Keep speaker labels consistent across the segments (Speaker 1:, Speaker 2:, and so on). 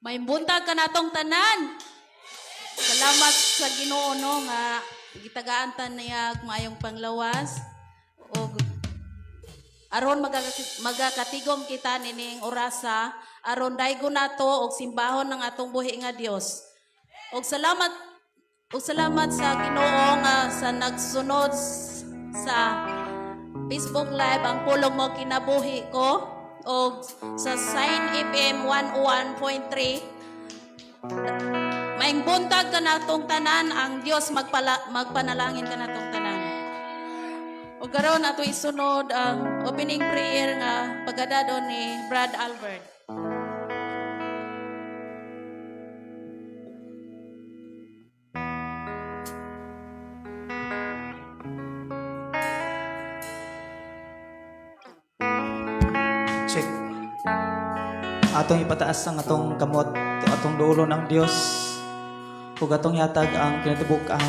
Speaker 1: May buntag ka natong tanan. Salamat sa Ginoo no nga gitagaan ta niya maayong panglawas o aron magakatigom kita nining orasa aron daygo nato og simbahon ng atong buhi nga Dios. Og salamat sa Ginoo nga sa nagsunod sa Facebook Live ang pulong mo kinabuhi ko og sa Sign FM 101.3 maing buntag ka natong tanan ang Dios magpanalangin ka natong tanan. O karon nato isunod ang opening prayer nga pagadadon ni Brad Albert.
Speaker 2: Check. Atong ipataas ang atong kamot, atong dulo ng Dios. Ug atong yatag ang kinatibuk-an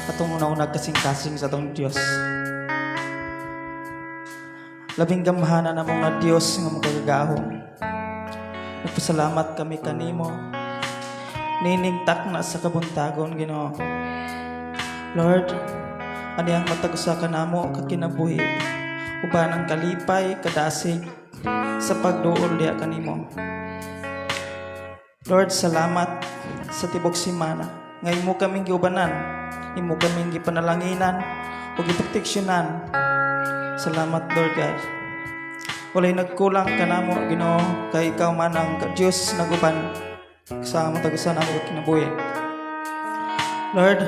Speaker 2: atong una-unag kasing-kasing sa atong Dios. Labing gamhanan na mga Dios nga magagahom. Nagpasalamat kami kanimo. Niningtak na sa kabuntagon, Ginoo. Lord, ani ang matag-usa kanamo kakinabuhi. Uban ang kalipay, kadasig sa pagduol diha kanimo. Lord, salamat sa tibok simana. Nga imo kaming giubanan, imo kaming gipanalanginan o giproteksyonan. Salamat, Lord God. Walay nagkulang kanamo, Ginoo, kay ikaw man ang Dios naguban sa matag-usa namo kinabuhi. Lord,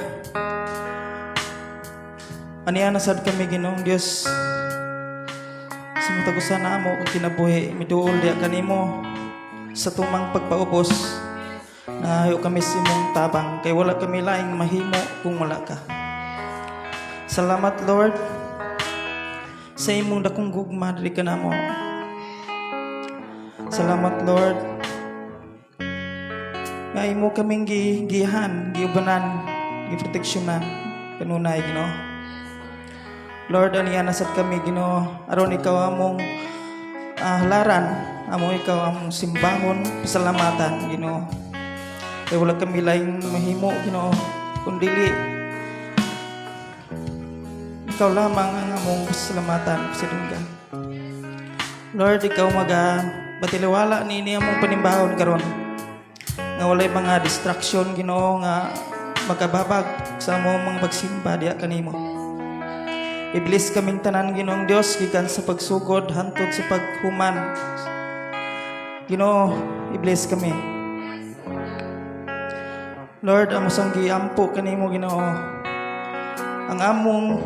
Speaker 2: aniya nasad kami, Ginoong Dios. Sa matag-usa namo kinabuhi, miduol diha kanimo sa tumang pagpaubos. Nahayo kami sa imong tabang kay wala kami laing mahimo kung wala ka. Salamat, Lord, sa imong dakong gugma diri kanamo. Salamat, Lord, nga imo kaming gihan, giubanan, giproteksyonan kanunay, Ginoo. Lord, aniya nasad kami, Ginoo, aron ikaw among halaran, among ikaw among simbahon, pasalamatan, Ginoo. Kaya wala kami laing mahimo, Ginoo, kundili ikaw lamang ang among pasalamatan, pasidunggan. Lord, ikaw batiliwala nini among panimbahon karon nga walay mga distraction, Ginoo, nga magkababag sa among mga pagsimba diha kanimo. I-bless kaming tanan, Ginoong Dios, gikan sa pagsugod hantod sa paghuman. Ginoo, i-bless kami. Lord, amo sang giampo kanimo, Ginoo. Ang among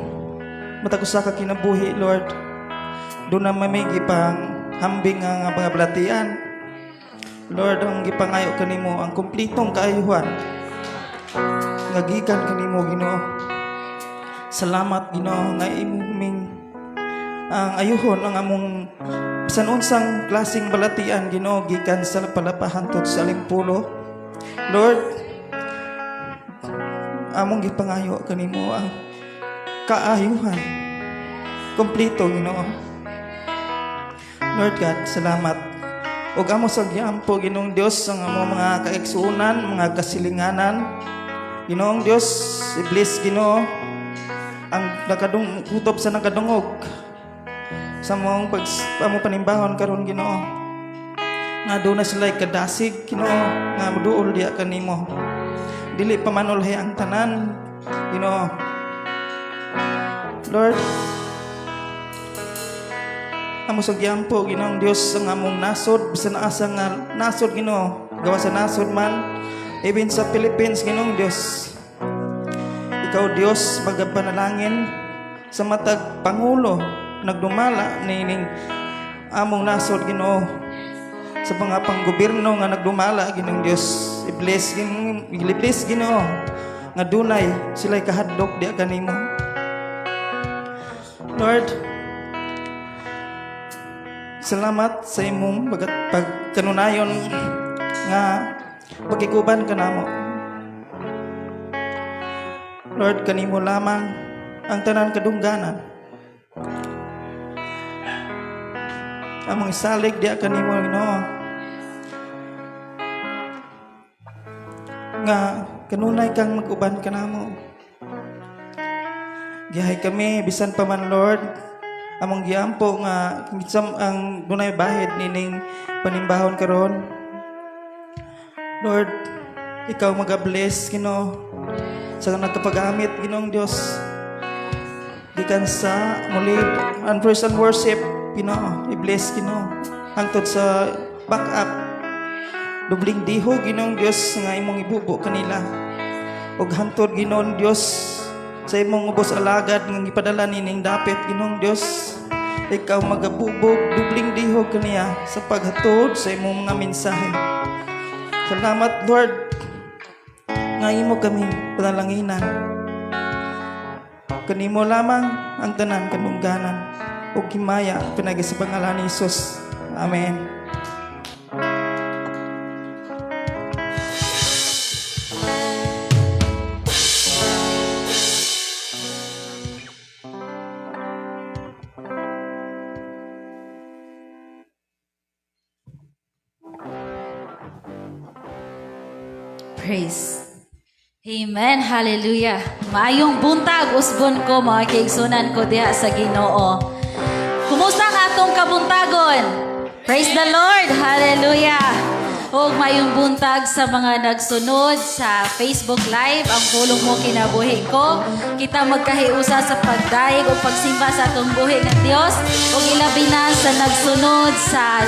Speaker 2: matag-usa ka kinabuhi, Lord. Do na may gipang hambing nga mga balatian. Lord, ang gipangayo kanimo ang kumplitong kaayuhan nga gikan kanimo, Ginoo. Salamat, Ginoo, nga imong ang ayuhon ang among sanunsang klaseng balatian, Ginoo, gikan sa palapahan tod sa Alimpulo. Lord, among gipangayo kanimo ang kaayuhan kompleto, Ginoo. Lord God, salamat. Ug amo sa giampo, Ginoong Dios, ang among mga kaigsuonan, mga kasilinganan, Ginoong Dios, i-bless, Ginoo, ang kutob sa nakadungog sa among panimbahon karon, Ginoo, nga doon na sila kadasig, Ginoo, nga muduol diya kanimo. Dili pa manulhay ang tanan, Ginoo. Lord, amo sa giampo, Ginoong Dios, ang among nasod, bisan asa nga nasod, Ginoo, gawa sa nasod man, even sa Philippines, Ginoong Dios. Ikaw, Dios, magapanalangin sa matag Pangulo, nagdumala nining among nasod, Ginoo, sa mga panggobyerno nga nagdumala, Ginoong Dios. I-bless, Ginoo, nga dunay sila'y kahadlok diya kanimo. Lord, salamat sa imong pagkanunayon nga pagikuban kanamo. Lord, kanimo lamang ang tanan kadungganan. Among isalig diya kanimo, Ginoo. nga kanunay kang mag-uban ka namo. Gihay kami bisan pa man Lord among giampo nga kinsam ang dunay bahid nining panimbahon karon. Lord, ikaw mag-bless Ginoo sa nagkapagamit Ginoong Dios gikan sa muli and praise and worship Ginoo, i-bless Ginoo hangtod sa back-up dubling diho Ginoong Dios nga imong ibubo kanila ug hangtod Ginoong Dios sa imong ubos alagad nga gipadala nining dapit Ginoong Dios, ikaw magabubog dubling dihog kaniya sa paghatod sa imong mga mensahe. Salamat Lord nga imo kami panalanginan. Kanimo lamang ang tanan kanungganan ug himaya pinagi sa pangalan ni Hesus. Amen.
Speaker 3: Praise. Amen. Hallelujah. Maayong buntag usbon ko mga kaigsunan ko diha sa Ginoo. Kumusta ang atong kabuntagon? Praise the Lord. Hallelujah. Ug maayong buntag sa mga nagsunod sa Facebook Live. Ang pulong mo kinabuhi ko. Kita magkahiusa sa pagdaig o pagsimba sa atong buhi ng Dios. Ug ilabi na sa nagsunod sa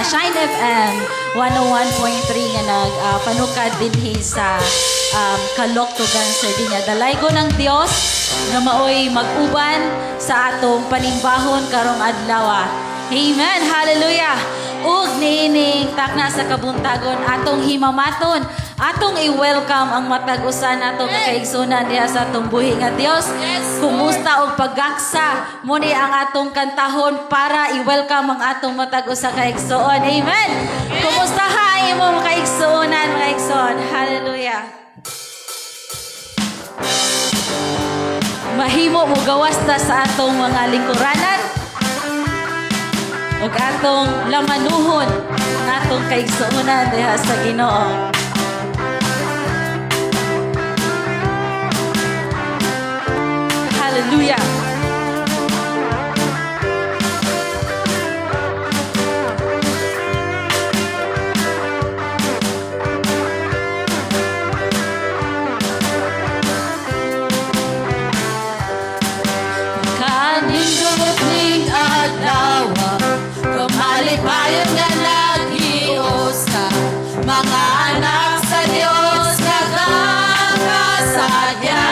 Speaker 3: Shine FM 101.3 nga nagpanukad dinhi sa Kaloktogan, Sardinia. Dalaygo ng Dios na maoy mag-uban sa atong panimbahon karong adlaw. Amen. Hallelujah. Ug niining takna sa kabuntagon atong himamaton, atong i-welcome ang matag usa nato nga kaigsunan diha sa atong buhi nga Dios. Kumusta og pagaksa mo ni ang atong kantahon para i-welcome ang atong matag usa ka igsoon. Amen. Kumusta ha ang imong kaigsuonan mga igsoon? Hallelujah. Mahimo mo gawas ta sa atong mga lingkuranan ug atong lamanuhon natong kaigsuonan diha sa Ginoo. Hallelujah.
Speaker 4: Kanindot adlaw kamalipayon nga naghios ka mga anak sa Dios nagkakasadya.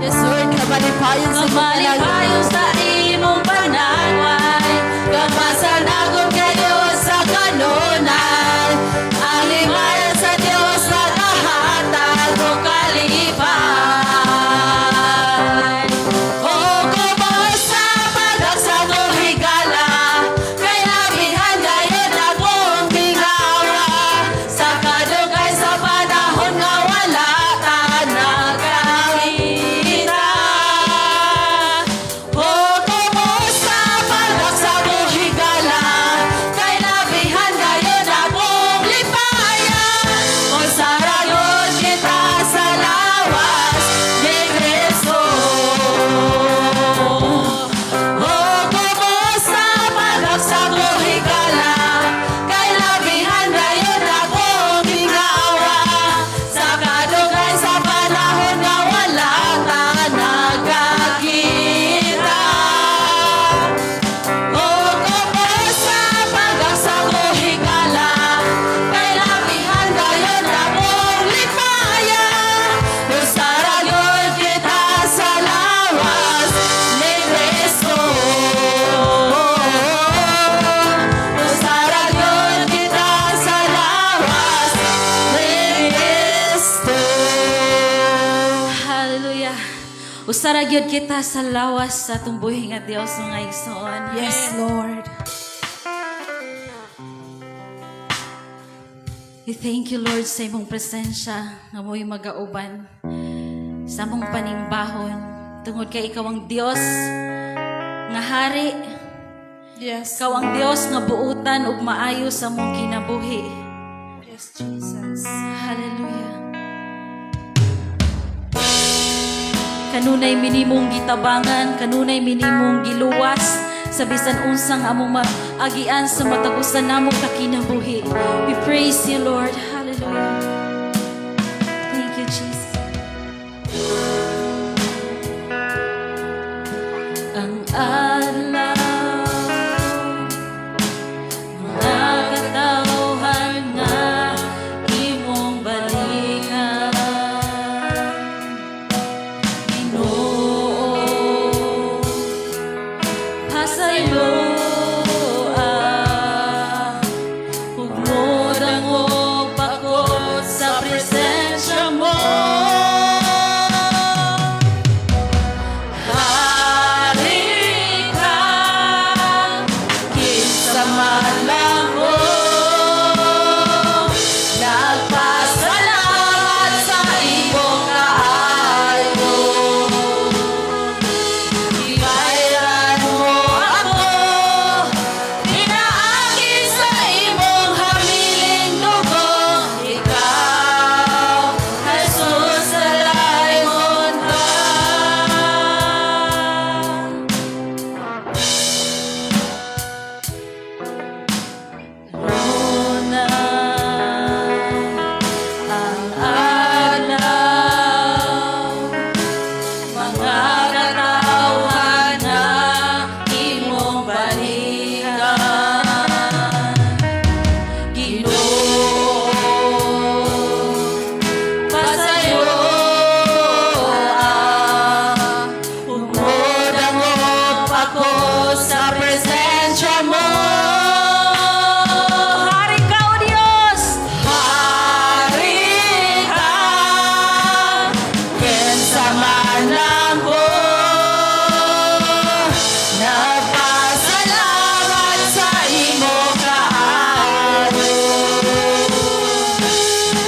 Speaker 4: Yes Lord, kamalipayon sa
Speaker 3: Malipayon sa imong panaway,
Speaker 4: kamasanagon kayo sa kanunay. Ang limayan sa Dios nagkahatag o kalipay. O kumusta pagdagsa ko higala, kay labihan gayon akong gingawa. Sa kadugay sa panahon nga wala ka nagkakita. O kumusta pagdagsa ko higala, kay labihan gayon akong lipaya. O sarayon kita sa lawas ni Kristo. O kumusta pagdagsa ko higala, kay labihan gayon akong gingawa. Sa kadugay sa panahon nga wala ka nagkakita. O kumusta pagdagsa ko higala, kay labihan gayon akong lipaya. O sarayon kita sa lawas ni Kristo. O sarayon kita sa lawas ni Kristo.
Speaker 3: hallelujah. Usara gyud kita sa lawas sa atong buhi nga Dios mga igsoon.
Speaker 4: Yes, Lord.
Speaker 3: We thank you, Lord, sa imong presensya nga mo'y magauban sa among panimbahon. Tungod kay ikaw ang Dios nga hari,
Speaker 4: Yes.
Speaker 3: ikaw ang Dios nga buutan ug maayo sa among kinabuhi.
Speaker 4: Yes, Jesus.
Speaker 3: Hallelujah. Kanunay minimong gitabangan, kanunay minimong giluwas, sa bisan unsang among maagian sa matagusan namong kakinabuhi. We praise you, Lord. Hallelujah. Thank you, Jesus. Ang adlaw, mga katawhan nga imong balikan. Ginoo, pasayo hugmod ang pagkot sa presensya mo. Hari ka, kinsa man lang ko, nagpasalamat sa imong kaayo. Ibayran mo ako, pinaagi sa imong hamiling dugo. Ikaw, Jesus, dalaygon ka. Rona ang adlaw, mga katawhan na imong balikan. Ginoo, pasayo hugmod ang ako sa presensya mo. Hari ka, O Diyos! Hari ka, kinsa man lang ko, nagpasalamat sa imo kaayo.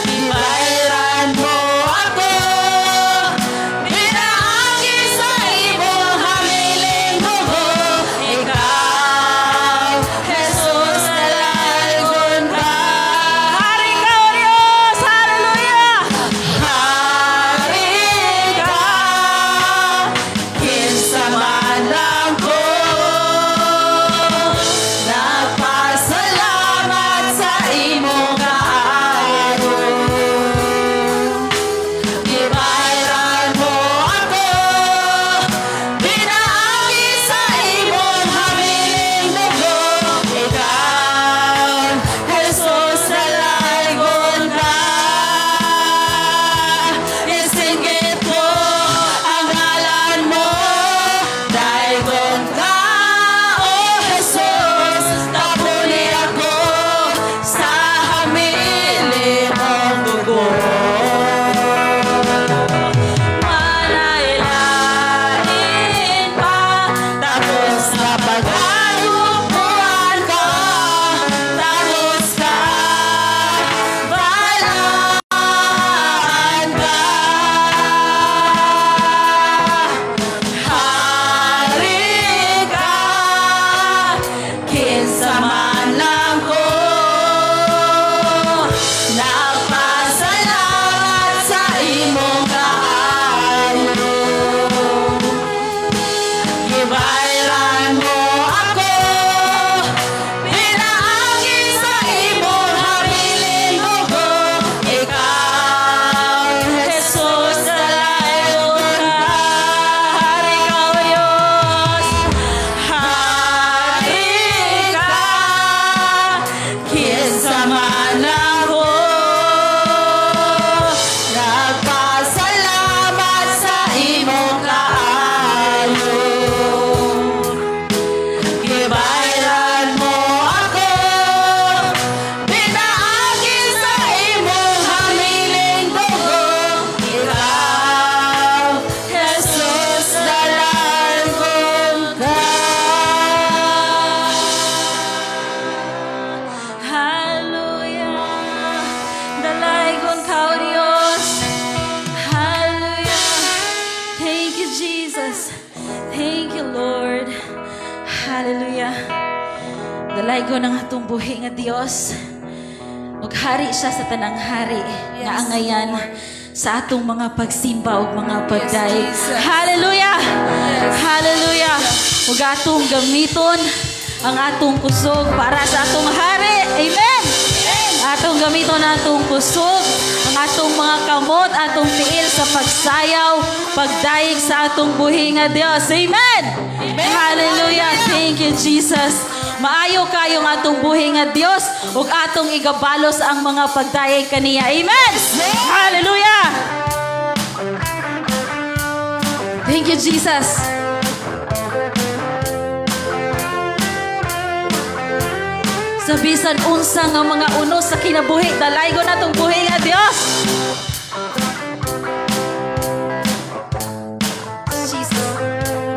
Speaker 3: Ibayran mo ako, pinaagi sa imong hamiling dugo. Ikaw, Jesus, dalaygon ka. Hari ka, O Diyos! Hallelujah! Hari ka, kinsa man lang ko, nagpasalamat sa imong kaayo. Ibayran mo ako, pinaagi sa imong hamiling dugo. Ikaw, Jesus, dalaygon ka. Isinggit ko ang ngalan mo, dalaygon ka, O Jesus. Tapuli ako sa hamiling mong dugo. Malailain pa, tapos na pag-ayupuan ka, tapos ka, balaan ka. Hari ka, kinsa man lang ko, nagpasalamat sa imong kaayo. Ibayran mo ako, pinaagi sa imong hamiling dugo. Ikaw, Jesus, dalaygon ka. Hari ka, O Diyos! Hari ka, kinsa man lang ko, nagpasalamat sa imong kaayo. Ibayran mo ako, pinaagi sa imong hamiling dugo. Ikaw, Jesus, dalaygon ka. Hallelujah. Dalaygon ka, O Diyos. Hallelujah. Thank you, Jesus. Thank you, Lord. Hallelujah. Dalaygon ang atong buhi nga Dios. ug hari siya sa tanang hari nga angayan sa atong mga pagsimba ug mga pagdaig. Hallelujah! Hallelujah! Ug atong gamiton ang atong kusog para sa atong hari. Amen! Atong gamiton ang atong kusog, ang atong mga kamot, atong tiil sa pagsayaw, pagdaig sa atong buhi nga Dios. Amen! Hallelujah! Thank you, Jesus. Maayo kayo nga atong buhi nga Dios ug atong igabalos ang mga pagdaig kaniya. Amen! Hallelujah! Thank you, Jesus. Sa bisan unsa nga mga unos sa kinabuhi, dalaygo na itong buhi nga Dios. Jesus.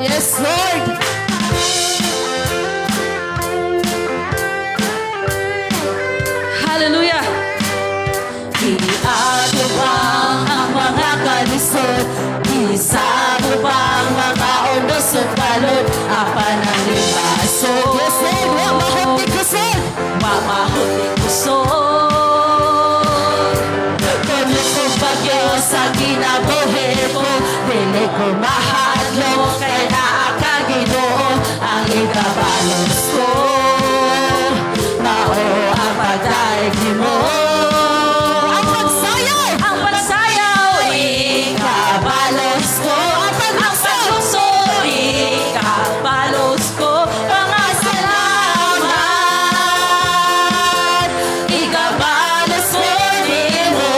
Speaker 4: Yes, Lord.
Speaker 3: Hallelujah.
Speaker 4: Ato bang ang mga kalisod? Isado bang mga unos at balod? Apan ang libaso? Yes, Lord. Mamahot ni kusod. Mamahot ni kusod. Kuno ko bagyo sa kinabuhi ko, dili ko mahadlo kay naakaginoo ang ikabalos ko. Mao ang pagdaig mo. Ang pagsayaw!
Speaker 3: Ang pagsayaw,
Speaker 4: Ikabalos ko ang
Speaker 3: pagluso, ikabalos ko, mga
Speaker 4: salamat. Ikabalos ko din mo.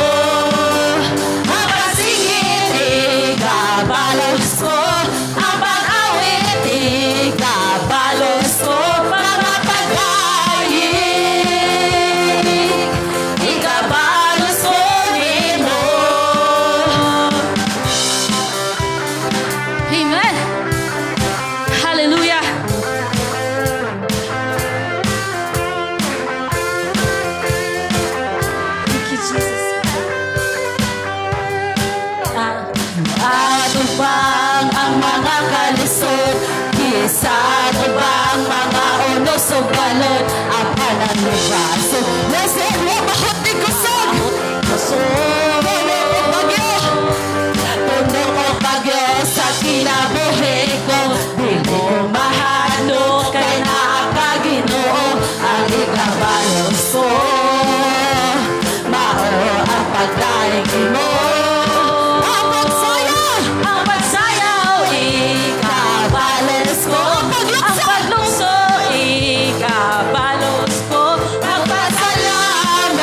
Speaker 4: Ang pagsingit, ikabalos ko. Ang pag-awit, ikabalos ko. Mga pagdaig, ikabalos ko din mo.
Speaker 3: Amen. Hallelujah. Thank you, Jesus.
Speaker 4: Ano bang ang mga kalisod? Isado bang mga unos o balod? Apan ang libaso? Nasaan mo mahot ni kusog? Kusog o bagyo? Puno o bagyo sa kinabuhi ko. Di mo mahalo kay naakaginoo ang ikabalos ko. Mao ang pagdaig mo. Ang pagsayaw!
Speaker 3: Ang pagsayaw,
Speaker 4: Ikabalos ko.
Speaker 3: ang pagluso, ikabalos ko,
Speaker 4: Ang pasalamat.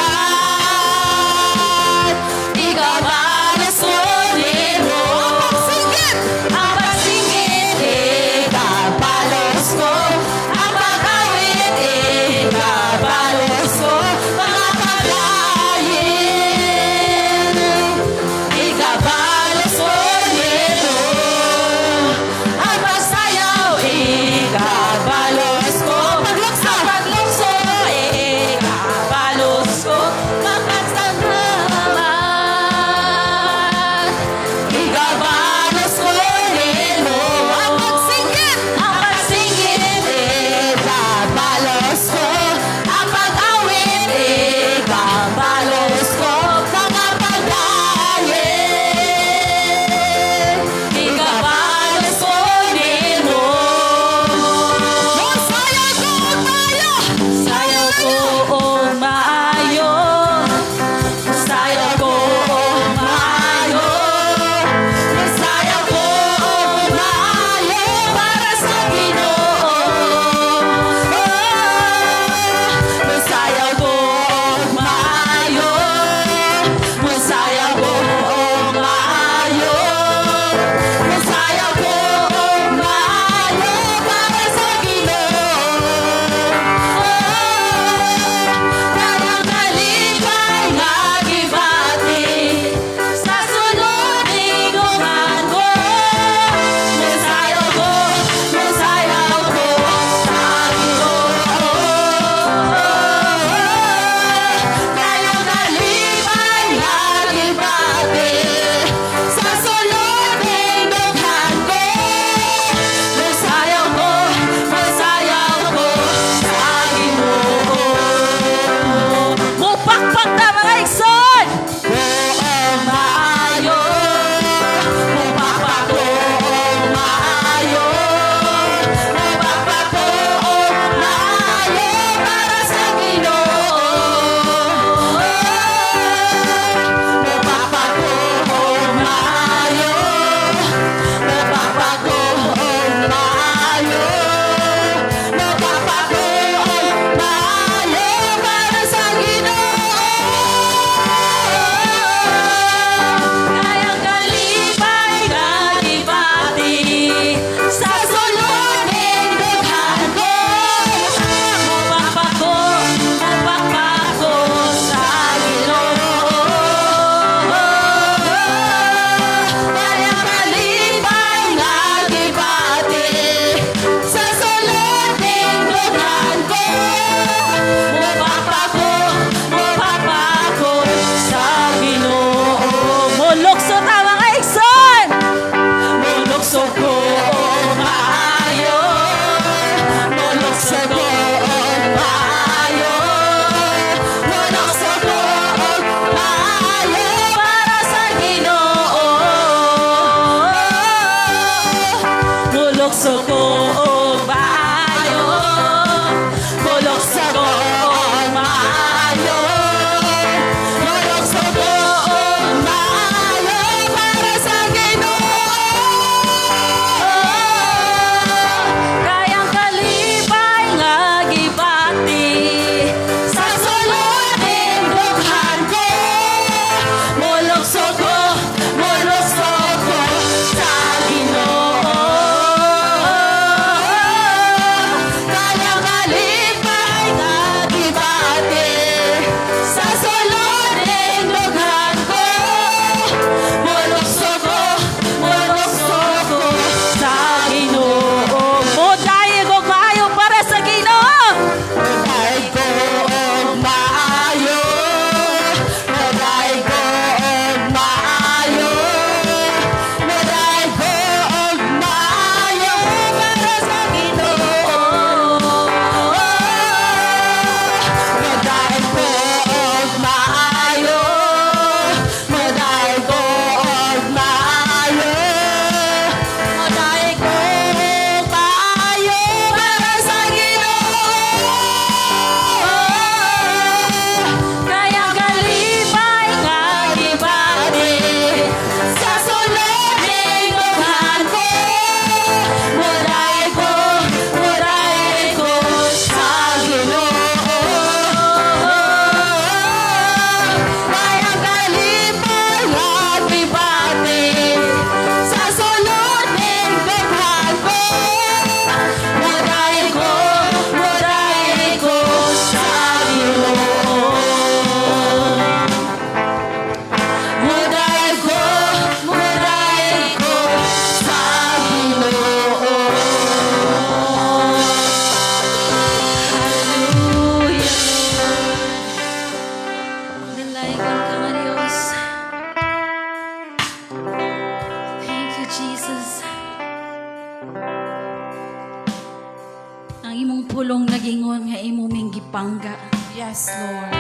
Speaker 3: Ang imong pulong nagingon nga imo ming gipangga.
Speaker 4: Yes, Lord.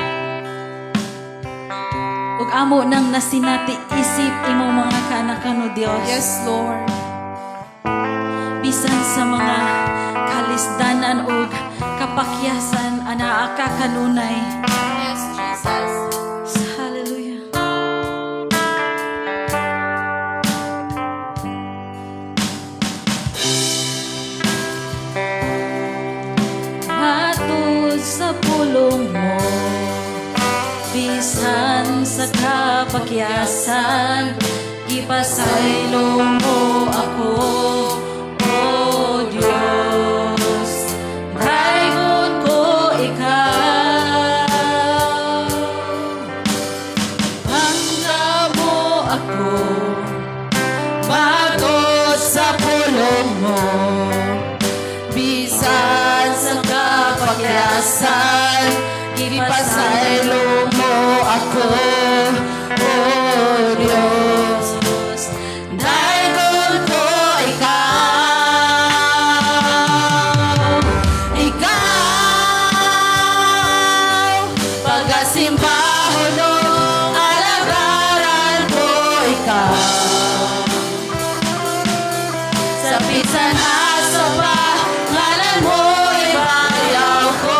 Speaker 3: Ug amo nang nasinati isip imong mga kanakano Dios.
Speaker 4: Yes, Lord.
Speaker 3: Bisan sa mga kalisdanan ug kapakyasan anaa ka kanunay.
Speaker 4: Yes, Jesus.
Speaker 3: Hallelujah. Matud sa pulong mo, bisan sa kapakyasan, ipasaylo mo ako, O Diyos. Dayon ko ikaw, hangga mo ako,
Speaker 4: Matud sa pulong mo, bisan sa kapakyasan, ipasaylo mo ako, O Diyos. Dayon ko ikaw, pagasimbahon mo, alagaran ko ikaw. Sa pisan asa pa, ngalan mo ibayaw ko.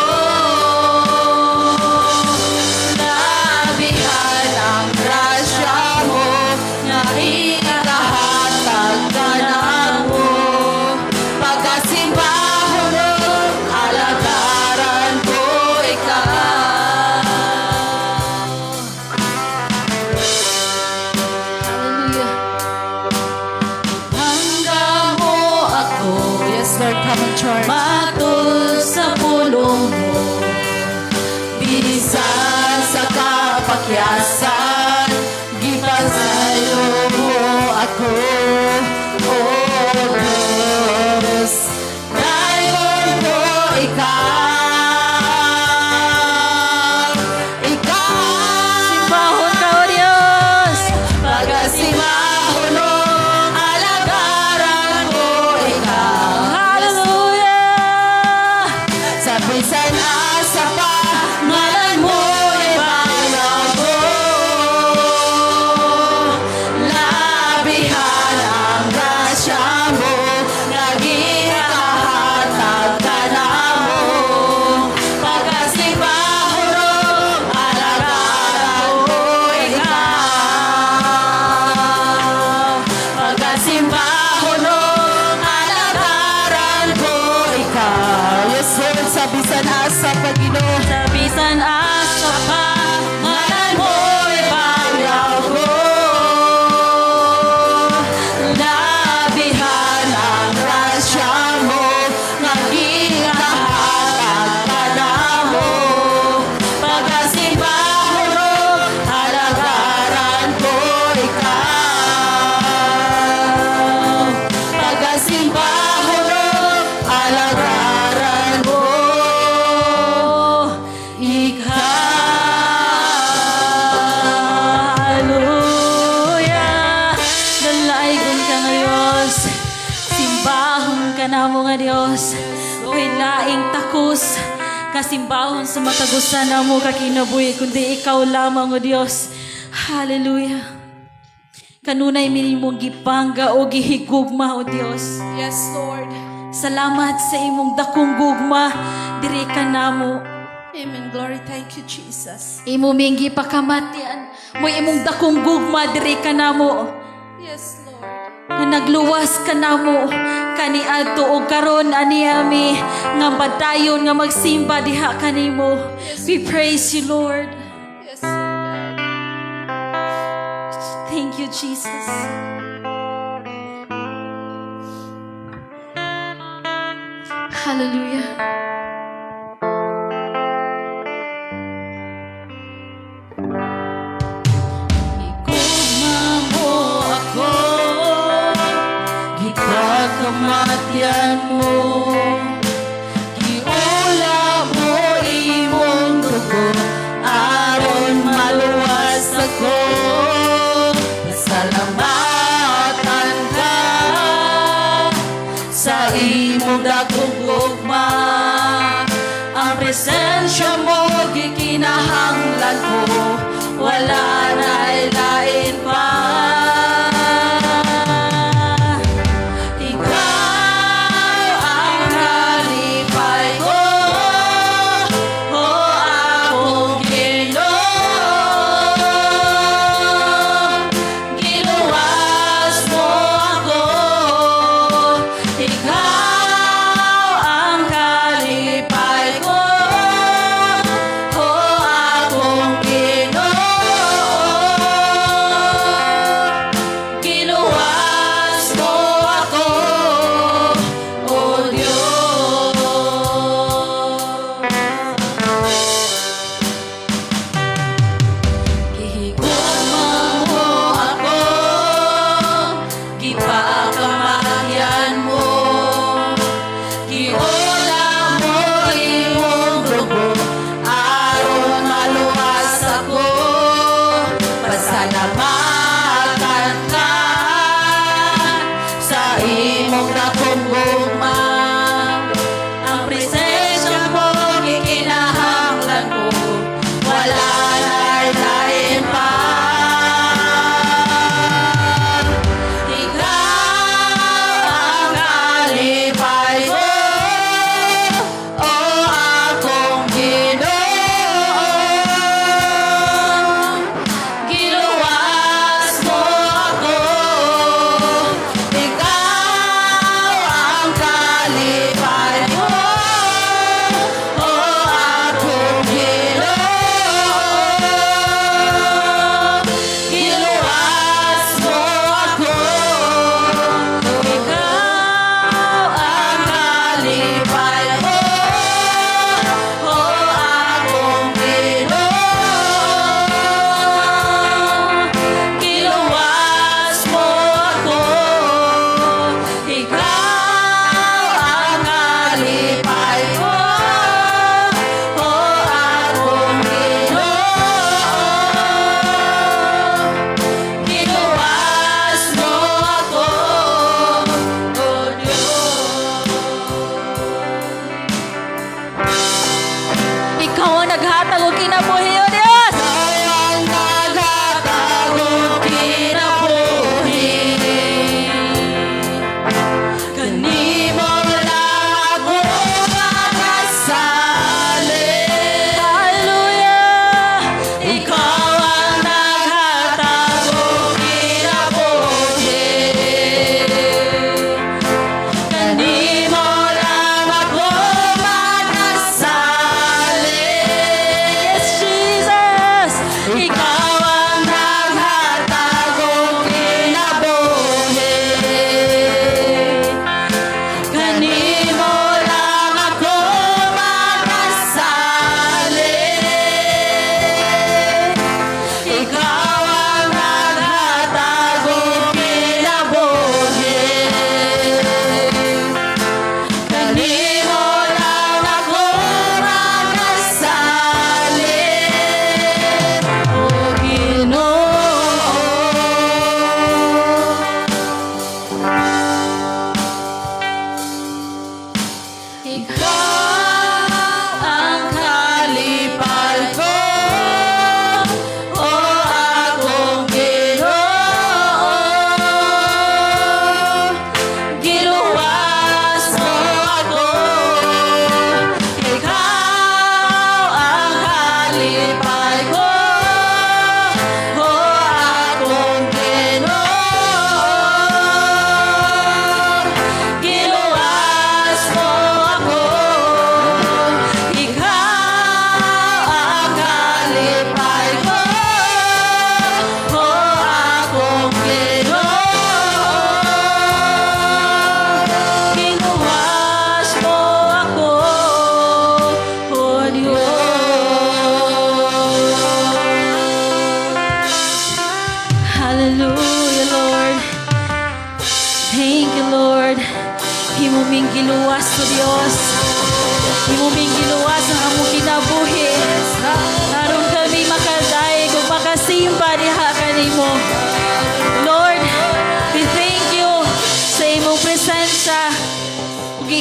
Speaker 4: Labihan ang grasya mo, na ikahatag ka na mo. Pagkasimbahon mo, alagaran ko ikaw.
Speaker 3: Hallelujah.
Speaker 4: Hangga mo ako. Yes, Lord, come on, church.
Speaker 3: Matud sa pulong mo,
Speaker 4: Bisan sa kapakyasan, gipasayo mo ako, O Diyos. Dayon ko ikaw,
Speaker 3: simbahon ka o Dios.
Speaker 4: pagkasimahon mo, alagaran ko ikaw.
Speaker 3: Hallelujah.
Speaker 4: Sa bisan asa pa, ngalan mo ibayaw ko. Labihan ang grasya mo, naghihahatag ka na mo. Pagkasimbahon mo, alagaran ko ikaw. Pagkasimbahon mo, alagaran ko ikaw. Yes, Lord, sa bisan asa Panginoon.
Speaker 3: Sa bisan asa pa,
Speaker 4: Ngalan mo ibayaw ko. Labihan ang grasya mo, naghihahatag ka na mo. Pagkasimbahon mo, alagaran ko ikaw. Pagkasimbahon mo, alagaran ko
Speaker 3: Hallelujah. Dalaigon ka nga Diyos. Simbahon ka na mo nga Diyos. Uy laing takos. Kasimbahon sa matagusan na mo kakinabuhi kundi ikaw lamang o Diyos. Hallelujah. Kanunay minimong gipangga o gihigugma o Diyos.
Speaker 4: Yes, Lord.
Speaker 3: Salamat sa imong dakong gugma. Diri ka namo.
Speaker 4: Amen. Glory. Thank you, Jesus.
Speaker 3: Imo minggi pakamatian. Mo imong dakong gugma diri ka namo.
Speaker 4: Yes, Lord.
Speaker 3: Nga nagluwas ka namo kani adto og karon aniami nga badayon nga magsimba diha kanimo. We praise you, Lord.
Speaker 4: Yes, Lord.
Speaker 3: Thank you, Jesus. Hallelujah.
Speaker 4: Igugma mo ako, gipagkamatian mo, giula mo imong dugo, aron maluwas ako. Salamatan ka sa imong dakong gugma. presensya mo gikinahanglan ko, wala na ilain pa. Ikaw ang kalipay ko, o akong Ginoo. Giluwas mo ako, ikaw ang kalipay ko, o akong Ginoo. Giluwas mo ako, o Diyos. Gihigugma mo ako, gipakamanyan mo, giula mo imong dugo, aron maluwas ako. Pasalamatan ka sa imong dakong gugma. Ang presensya mo gikinahanglan ko, wala na ilain pa. Ikaw ang kalipay ko, o akong Ginoo. Giluwas mo ako, ikaw ang kalipay ko, o akong Ginoo. Giluwas mo ako, ikaw ang kalipay ko, o akong Ginoo. Giluwas mo ako, ikaw ang kalipay ko, o akong Ginoo. Giluwas mo ako, o Diyos.
Speaker 3: Ikaw ang naghatag og kinabuhi, O Dios.
Speaker 4: Ang naghatagong kinabuhi, kanimo lang ako makasali.
Speaker 3: Hallelujah.
Speaker 4: Ikaw ang naghatagong kinabuhi, kanimo lang ako makasali.
Speaker 3: Yes, Jesus.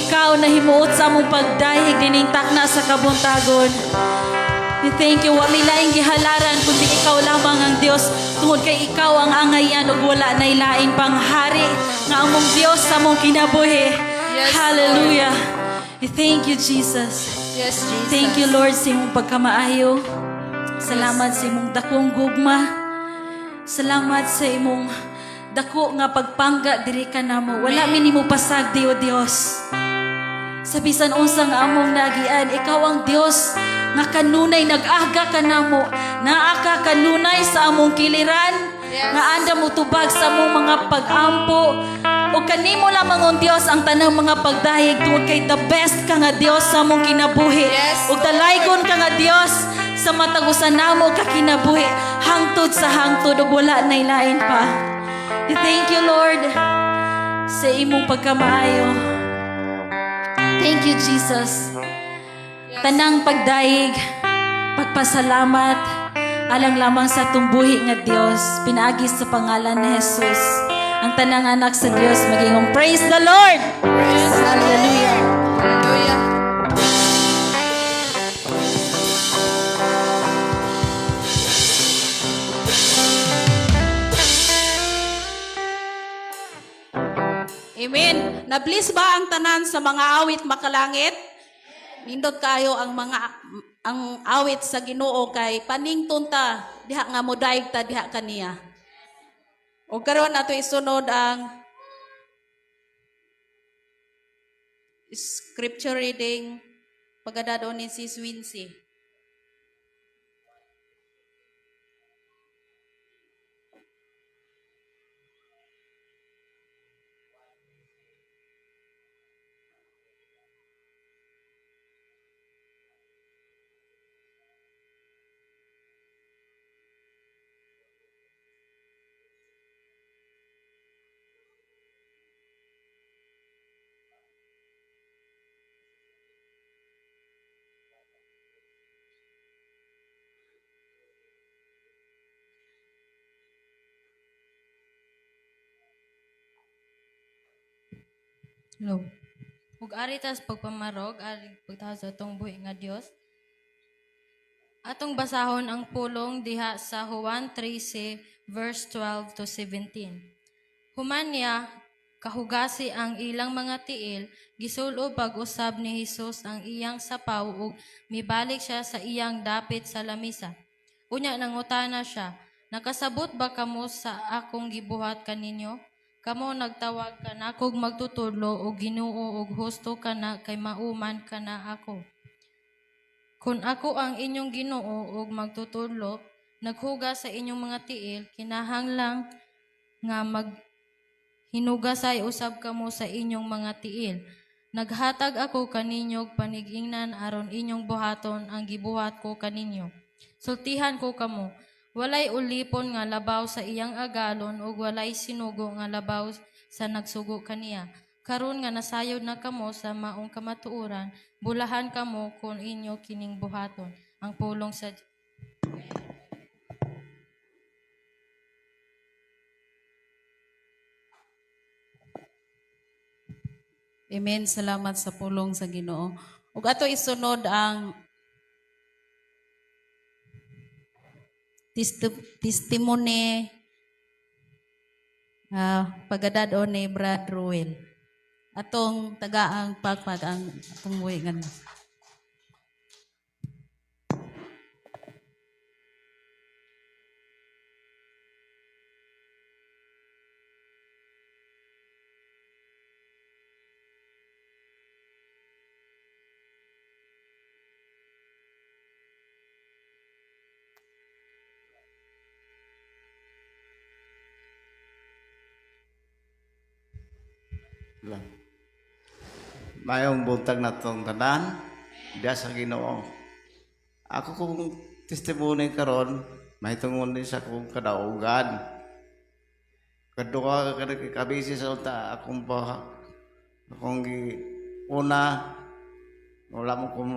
Speaker 3: ikaw na himuot sa among pagdahig dining takna sa kabuntagon. We thank you, wa may laing gihalaran kundi ikaw lamang ang Dios. Tungod kay ikaw ang angayan ug wala nay lain pang hari nga among Dios sa among kinabuhi.
Speaker 1: Yes,
Speaker 3: Hallelujah. We thank you, Jesus.
Speaker 1: Yes, Jesus.
Speaker 3: Thank you, Lord, sa imong pagkamaayo. Salamat sa imong dakong gugma. Salamat sa imong dako nga pagpangga diri ka namo. Wala mi nimo pasagdi o Dios. Sa bisan unsa nga among nagian, ikaw ang Dios nga kanunay nag-aga ka namo. Naa ka kanunay sa among kiliran. Nga anda mo tubag sa among mga pag-ampo. O kanimo lamang ang Dios ang tanang mga pagdahig tungod kay the best ka nga Dios sa among kinabuhi.
Speaker 1: Yes,
Speaker 3: O dalaygon ka nga Dios sa matagusan namo ka kinabuhi hangtod sa hangtod ug wala nay lain pa. Thank you, Lord, sa imong pagkamaayo. Thank you, Jesus. Tanang pagdaig, pagpasalamat, alang lamang sa atong buhi nga Dios, pinaagi sa pangalan ni Jesus. Ang tanang anak sa Dios maging praise the Lord. Hallelujah.
Speaker 1: Hallelujah. Amen. Nablis ba ang tanan sa mga awit makalangit? Nindot kayo ang awit sa Ginoo kay panington ta diha nga modaig ta diha kaniya. O karon ato isunod ang scripture reading pagadado ni Sis Wincy.
Speaker 5: Hello. Ug ari tas pagpamarog, ari pagtaas sa atong buhi nga Dios. Atong basahon ang pulong diha sa Juan 13 verse 12 to 17. Human niya kahugasi ang ilang mga tiil, gisulo pag-usab ni Hesus ang iyang sapaw ug mibalik siya sa iyang dapit sa lamisa. Unya nangutana siya, nakasabot ba kamo sa akong gibuhat kaninyo? Kamo nagtawag ka na kog magtutudlo o Ginoo og husto ka na kay mauman ka na ako. Kung ako ang inyong Ginoo og magtutudlo, naghuga sa inyong mga tiil, kinahanglang nga hinugasay usab kamo sa inyong mga tiil. Naghatag ako kaninyo og panigingnan aron inyong buhaton ang gibuhat ko kaninyo. Sultihan ko kamo. Walay ulipon nga labaw sa iyang agalon ug walay sinugo nga labaw sa nagsugo kaniya. Karon nga nasayod na kamo sa maong kamatuoran, bulahan kamo kung inyo kining buhaton. Ang pulong sa
Speaker 1: Amen. Salamat sa pulong sa Ginoo. Ug ato isunod ang testimony pagadado ni Brad Ruel. Atong tagaang pagpag ang atong buhingan.
Speaker 6: lang. Mayong buntag na itong tanan, diya sa Ginoo. Ako kung testimony karon, mahitungod din sa kong kadaugan. Kadua kabisi sa unta akong una, wala mo kung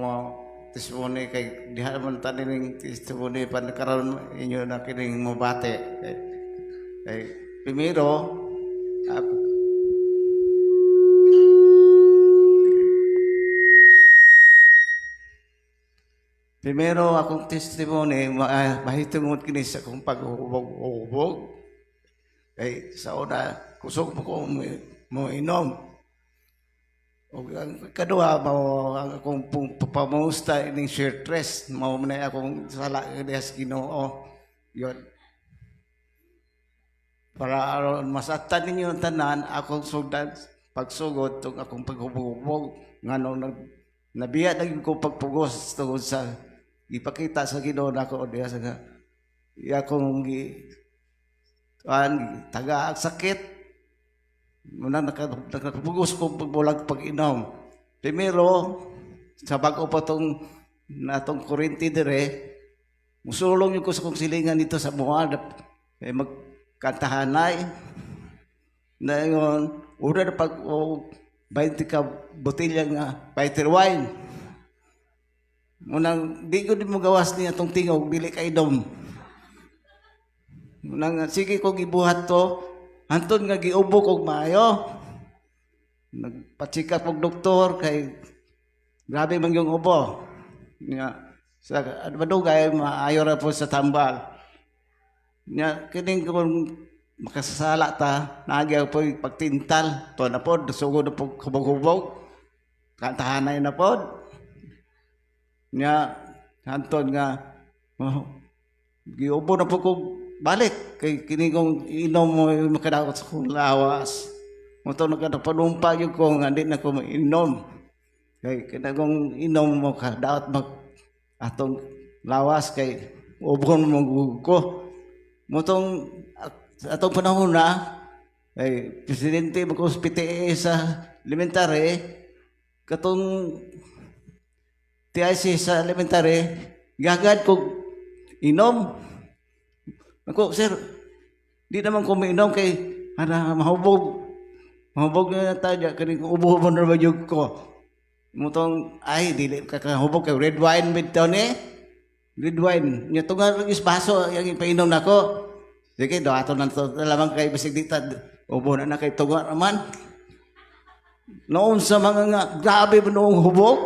Speaker 6: testimony kay diha naman tanining testimony pan karon inyo na kining mobate. Kay primero ako Primero, akong testimony, mahitungod kini sa akong pag-ubog-ubog. Kay sa una, kusog mo ko mo inom. O ang kadua, ang akong papamusta ining shirt dress. Mao man akong sala kaniya sa Ginoo. Yun. Para aron masatan ninyo ang tanan, akong sugdan pagsugod tong akong paghubog-hubog. Nga nabiya na ko pagpugos tungod sa ipakita sa Ginoo nako diha sa akong taga sakit. Muna nakapugos ko pagbulag pag-inom. Primero, sa bago pa itong natong kurinti dire, musulong yung ko sa kong silingan dito sa mga magkantahanay. Na yun, una na pag 20 ka botilya nga fighter wine. Munang, di ko din mo gawas niya itong tingog, dili ka idom. Munang, sige kong ibuhat to, hantun nga giubok og maayo. Nagpatsika pag doktor kay grabe man yung ubo. Nga sa madugay maayo ra po sa tambal. Nga kining kung makasasala ta naagyaw po pagtintal to na pod sugod na po kubog-kubog. Kantahanay na pod. Nga hantun nga giubo na po kog balik kay kini kong inom mo makadawat sa kong lawas. Moto nagkatapanumpa yung ko nga di na ko mainom. Kay kinagong inom mo ka dapat mag atong lawas kay ubon mo ko. Motong atong panahon na kay presidente mo ko PTE sa elementary katong TIC sa elementary gagad ko inom. Ako, sir, di naman ko mainom kay mahubog na tayo, kaning ubo-ubo na bayog ko. Mutong, ay, dili kakahubog kay red wine bitaw ni. Red wine. Nya tunga lang is baso, yung ipainom na ko. Sige, do ato na to lamang kay basig dita. Ubo na kay tunga naman. Noon sa mga nga, grabe mo noong hubog.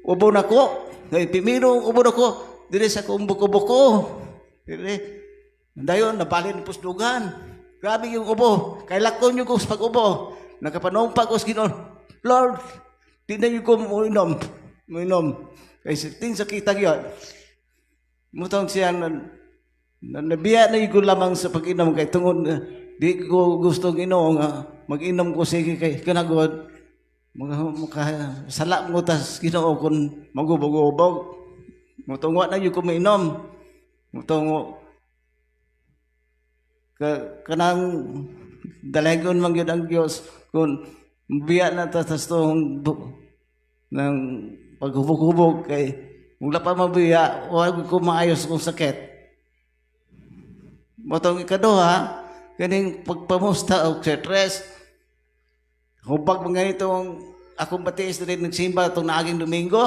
Speaker 6: Ubo na ko. Kay pimiro, ubo na ko. Dili sa kong buko-buko. Dili. Dayon, nabalin po dugan. Grabe yung ubo. Kailakon nyo ko sa pag-ubo. Nakapanumpa ko sa Ginoo. Lord, di na nyo ko muinom. Kaya ting sakita yun. Mutong siya nabiya na yung ko lamang sa pag-inom. Kaya tungod di ko gustong inom. Mag-inom ko sige kay kanagod. Salak mo tas Ginoo kung magubog-ubog. Mutong wa na yung ko mainom. Mutong kanang dalagon man gyud ang Dios kun biya na tas tong ng paghubog-hubog kay wala pa mabiya wag ko maayos kung sakit. Motong ikaduha kaning pagpamusta og stress hubag mga itong akong batiis rin nagsimba itong naaging Domingo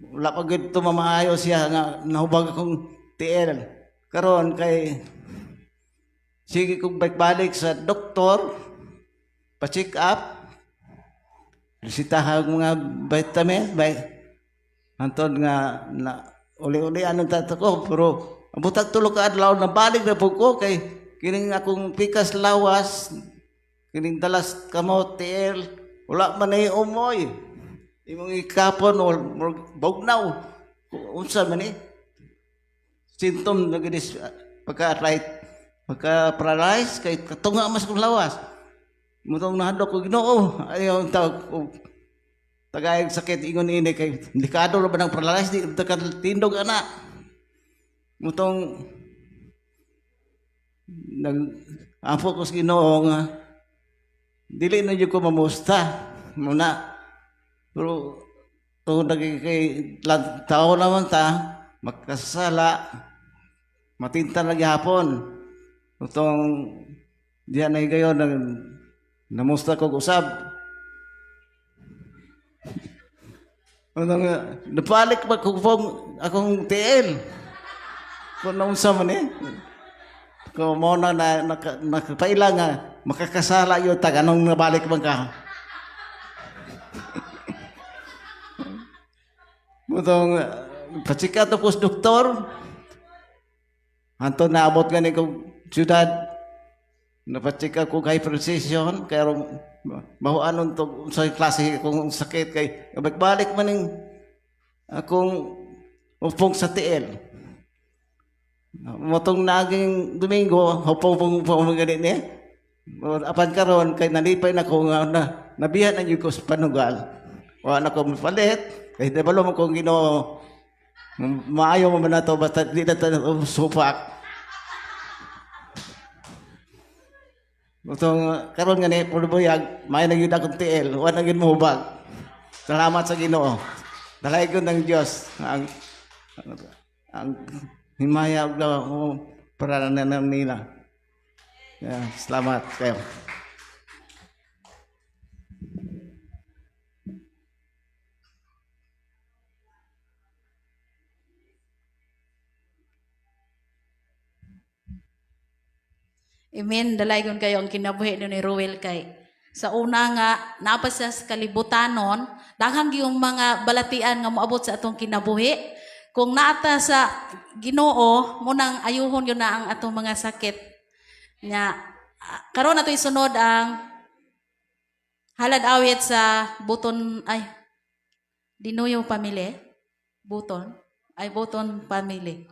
Speaker 6: wala pa gyud mamaayo siya nga nahubag akong TL karon kay sige kong balik sa doktor, pa-check up, resitahan mga vitamin, antod nga na uli-uli anong tato ko, pero abutag tulog ka adlaw na balik na po ko kay kining akong pikas lawas, kining dalas kamot TL, wala man na umoy. Imong ikapon or bugnaw, unsa man symptom na gidis pagka-right. Pagka-paralyze, kay katunga mas kong lawas. Mutong nahadok ko, Ginoo, ayaw ang tawag ko. Tagayag sakit, ingon ini, kay delikado na ba ng paralyze, di tindog anak. Mutong, nag-focus Ginoo nga, dili na yun ko mamusta. Muna, pero, ito nagkikay, tao naman ta, magkasala, matinta lagi hapon. Itong diyan na gayon namusta ko usab. Napalik ba kung akong TL? Kung naunsa man kung mo na nakapaila nga makakasala yun tag anong nabalik man ka. Itong patsika tapos doktor. Anto naabot gani kong syudad. Napatsika ko kay precision. Kaya mahuanon to sa klase kong sakit. Kay balik man yung akong upong sa tiil. Motong naging Domingo, hupong ganit niya. Apan karon kay nalipay na ko nga nabihan na ko sa panugal. Wala na ko mapalit. Kay debalo mo kong Ginoo. Maayo mo man na to basta di na tayo supak. Motong karon nga ni pulbuyag, may nagyud akong tiil, wala naging mahubag. Salamat sa Ginoo. Dalay ko ng Diyos ang himaya ko para na nila. Yeah, salamat kayo.
Speaker 1: Amen. Dalaygon kayo ang kinabuhi ni Ruel kay sa una nga napas sa kalibutanon, daghang yung mga balatian nga moabot sa atong kinabuhi. Kung naata sa Ginoo, munang ayuhon yun na ang atong mga sakit. Nya karon nato isunod ang halad awit sa Buton ay Dinuyo family. Buton family.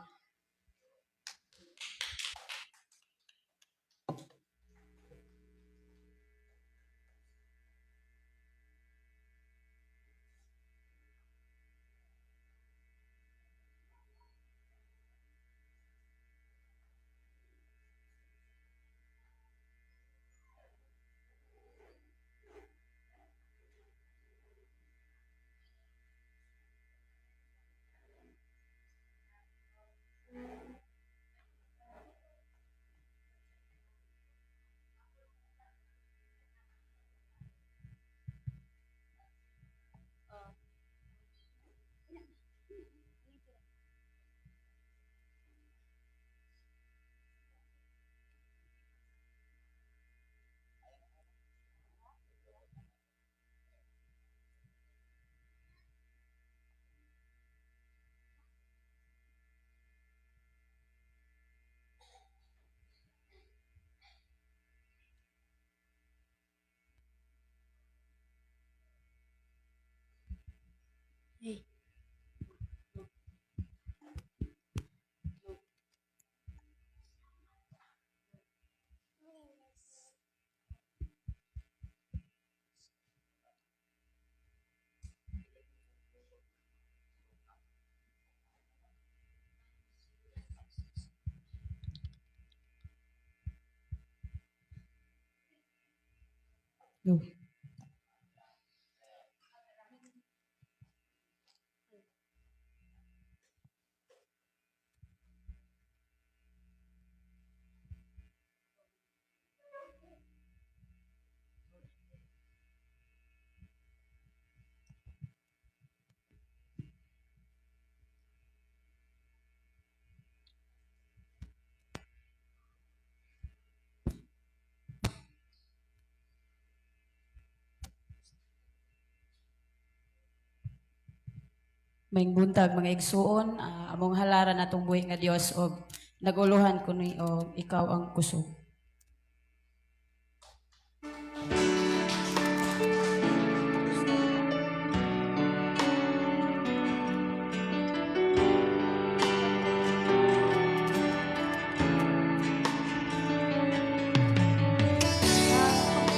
Speaker 7: May buntag mga igsuon, among halaran atong buhi nga Dios og naguluhan ko ni og ikaw ang kusog.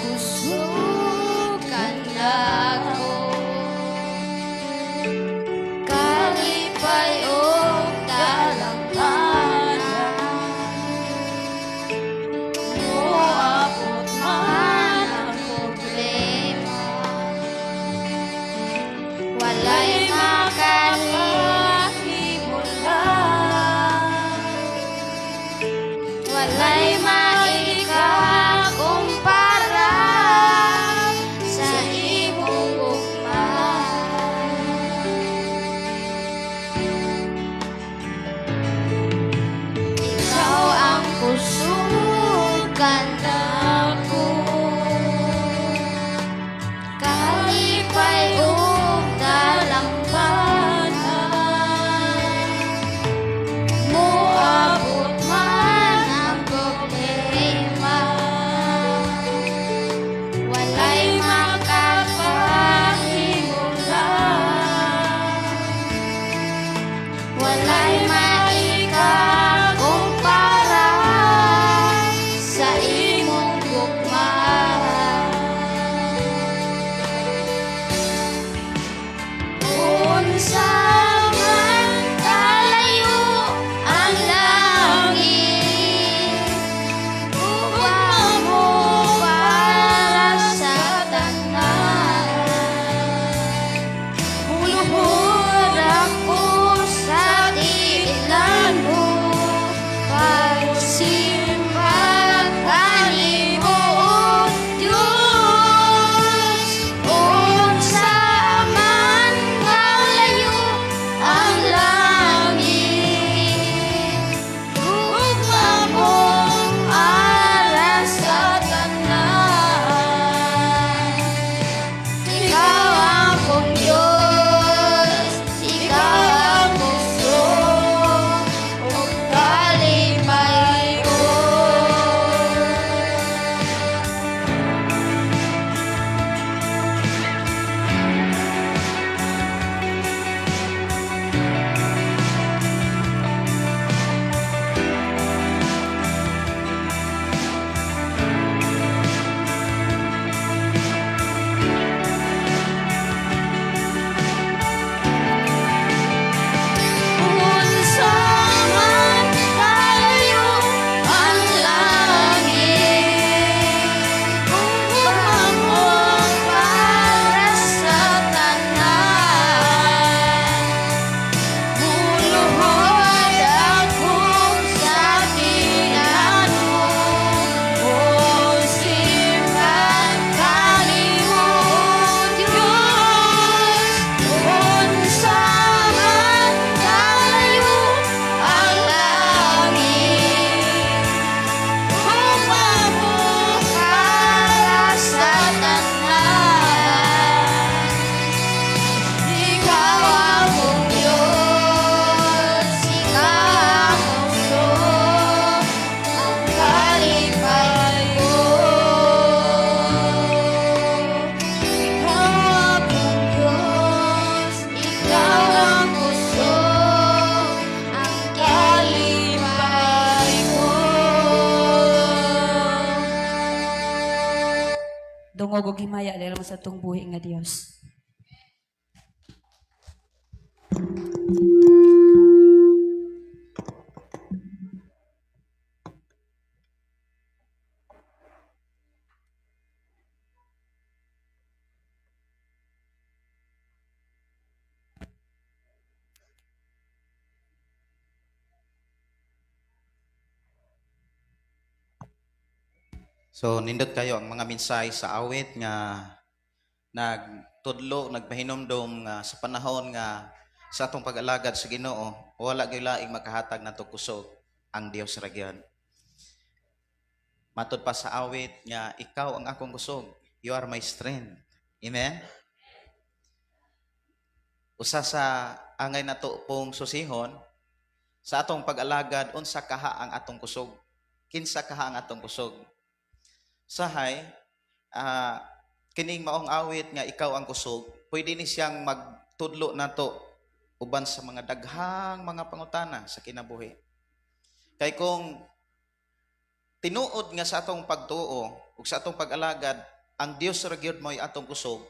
Speaker 4: Kusukan ako kalipay o kalanganan
Speaker 7: dungog ug himaya dahil sa atong buhi nga Dios.
Speaker 2: So nindot kayo ang mga minsay sa awit nga nagtudlo, nagpahinomdom nga sa panahon nga sa atong pag-alagad sa Ginoo, wala gyud laing makahatag nato kusog ang Dios ra gyud. Matud pa sa awit nga ikaw ang akong kusog, you are my strength. Amen. Usa sa angay nato pong susihon sa atong pag-alagad unsa kaha ang atong kusog. Kinsa kaha ang atong kusog? Sahay, kining maong awit nga ikaw ang kusog, pwede ni siyang magtudlo nato uban sa mga daghang mga pangutana sa kinabuhi. Kay kung tinuod nga sa atong pagtuo ug sa atong pag-alagad, ang Dios ra gyud mo'y atong kusog,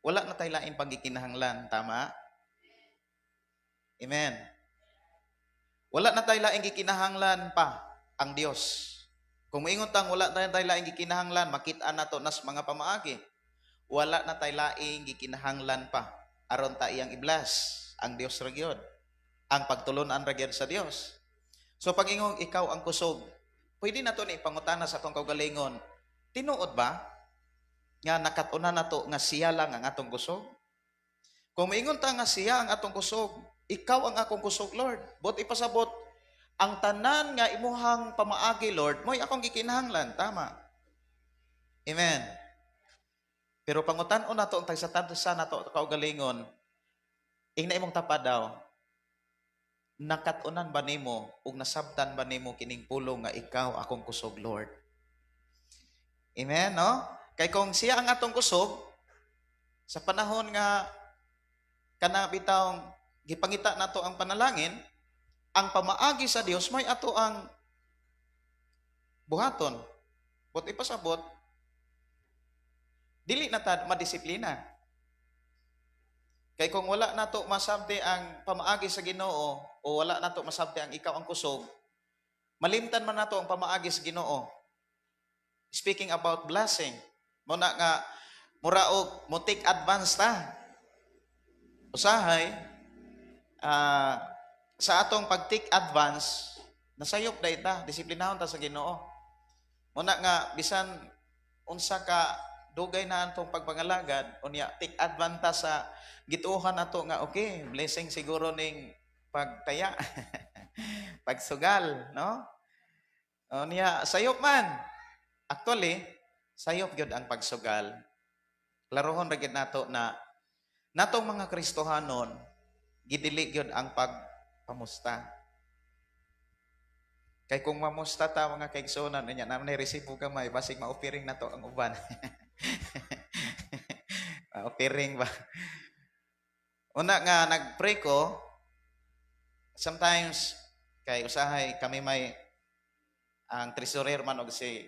Speaker 2: wala na tay laing paggikinahanglan, tama? Amen. Wala na tay laing gikinahanglan pa ang Dios. Kung maingon tang wala na tay laing gikinahanglan, makit-an nato nas mga pamaagi. Wala na tay laing gikinahanglan pa aron ta iyang iblas ang Dios ra gyud. Ang pagtulon-an ra gyud sa Dios. So pag ingong ikaw ang kusog, pwede nato ni pangutana sa atong kaugalingon, tinuod ba nga nakatuna nato nga siya lang ang atong kusog? Kung maingon ta nga siya ang atong kusog, ikaw ang akong kusog, Lord. But ipasabot ang tanan nga imuhang pamaagi, Lord, mo'y akong gikinahanglan, tama? Amen. Pero pangutan-on nato ang tagsatadsa nato kaugalingon, ing na imong tapad daw, nakatunan ba nimo ug nasabtan ba nimo kining pulong nga ikaw akong kusog, Lord? Amen, no? Kay kung siya ang atong kusog, sa panahon nga kana bitawng gipangita nato ang panalangin, ang pamaagi sa Dios may ato ang buhaton. But ipasabot, dili na ta madisiplina. Kay kung wala nato masabti ang pamaagi sa Ginoo o wala nato masabti ang ikaw ang kusog, malimtan man nato ang pamaagi sa Ginoo. Speaking about blessing, muna nga muraog mo take advance ta. Usahay sa atong pag-take advance, nasayop da ita, disiplinahon ta sa Ginoo. Muna nga, bisan unsa ka dugay na atong pagpangalagad, unya take advantage sa gituohan nato nga, okay, blessing siguro ning pagtaya, pagsugal, no? Unya, sayop man. Actually, sayop gyud ang pagsugal. Klarohon ra gyud nato na natong mga Kristohanon, gidili gyud ang pamusta. Kay kung mamusta ta mga kaigsunan, niya naman resibo ka may basig ma-offering na to ang uban. Ma-offering ba? Una nga nagpray ko, sometimes kay usahay kami may ang treasurer man og si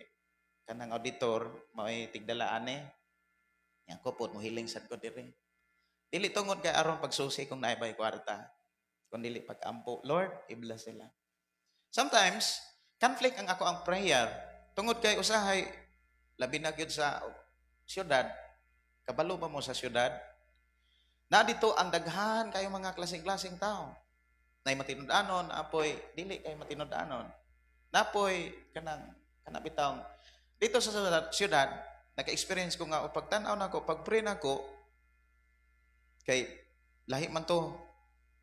Speaker 2: kanang auditor may tigdalaan Yang ko po mo hiling sad ko diri. Dili tungod kay aron pagsusi kung naibay kwarta. Kung dili pag-ampo, Lord, i-bless sila. Sometimes, conflict ang ako ang prayer. Tungod kay usahay, labi na gyud sa syudad, kabalo ba mo sa syudad? Na dito ang daghan kayo mga klaseng-klaseng tao. Nay matinud-anon, apoy, dili kay matinud-anon. Napoy, kanabitang, dito sa syudad, naka-experience ko nga, o pagtanaw na ko, pag-pray na ko, kay lahi man to,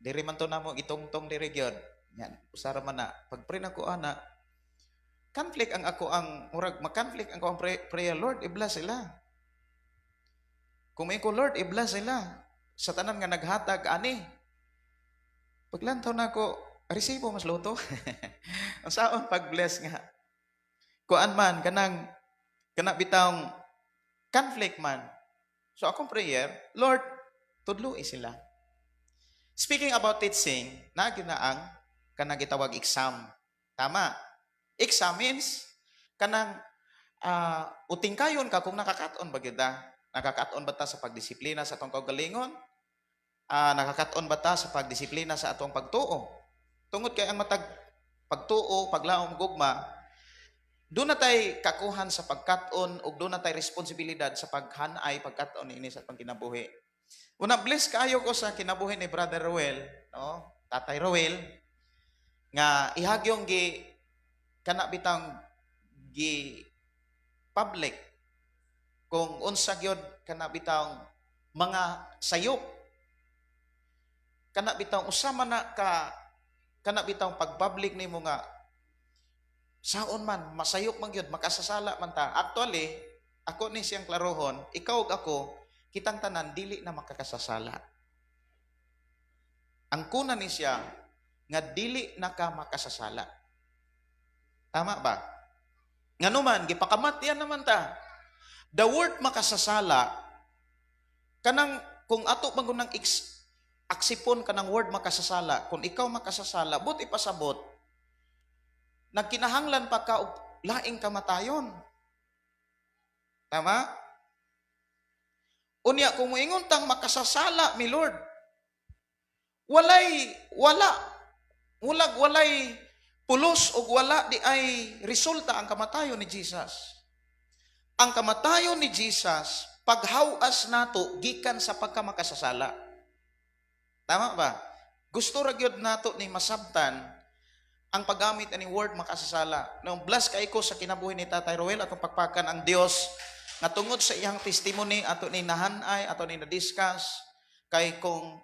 Speaker 2: diri man to namo itongtong diri gyud. Yan, usara man na. Pag pray na ko ana, conflict ang ako ang murag ma-conflict ang ko ang prayer, Lord, i-bless sila. Kung may ko, Lord, i-bless sila. Sa tanan nga naghatag ani. Paglantaw na ko, resibo mas luto. Ang saon pag-bless nga. Kuan man kana bitawng conflict man. So akong prayer, Lord, tudloi sila. Speaking about teaching, ang kanang gitawag exam. Tama. Exam means kanang uting kayon ka kung nakakaton ba kita? Nakakaton ba ta sa pagdisiplina sa atong kaugalingon? Nakakaton ba ta sa pagdisiplina sa atong pagtuo? Tungod kay ang matag pagtuo, paglaom gugma, doon na tay kakuhan sa pagkaton ug doon na tay responsibilidad sa paghanay pagkaton ini sa pangkinabuhi. Una bless kaayo ko sa kinabuhi ni Brother Roel, no? Tatay Roel nga ihagyong gi kana bitang gi public kung unsa gyud kana bitang mga sayop kana bitang usama na ka kana bitang pag-public nimo nga saon man masayop man gyud makasasala man ta. Actually ako ni siyang klarohon, ikaw ug ako kitang tanan dili na makakasasala. Ang kuna ni siya nga dili na ka makasasala. Tama ba? Nganuman gipakamatyan naman ta. The word makasasala kanang kung ato magunang aksipon kanang word makasasala, kung ikaw makasasala, but ipasabot nagkinahanglan pa ka og laing kamatayon. Tama? Unya kung moingon tang makasasala mi Lord, walay pulos o wala di ay resulta ang kamatayon ni Jesus. Ang kamatayon ni Jesus, paghawas nato gikan sa pagkamakasasala. Tama ba? Gusto ra gyud nato ni masabtan ang paggamit ani word makasasala. Nung bless kay ko sa kinabuhi ni Tatay Roel atong pagpakan ang Dios nga tungod sa iyang testimony ato ni nahanay, ato ni na-discuss kay kung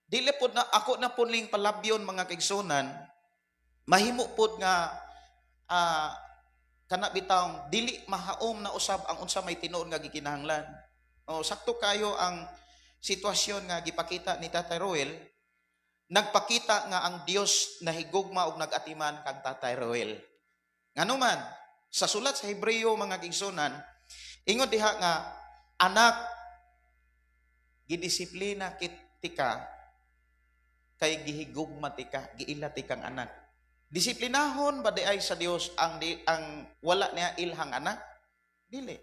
Speaker 2: dili pod na ako na punling palabyon mga kaigsunan, mahimo pod nga kana bitang dili mahaom na usab ang unsa may tinuod nga gikinahanglan. O sakto kayo ang sitwasyon nga gipakita ni Tatay Roel, nagpakita nga ang Dios nahigugma og nagatiman kang Tatay Roel. Nganuman sa sulat sa Hebreo mga kaigsunan, ingon diha nga anak gidisiplina tika kay gihigugma tika, giilati kang anak. Disiplinahon ba di ay sa Dios ang wala niya ilhang anak? Dili.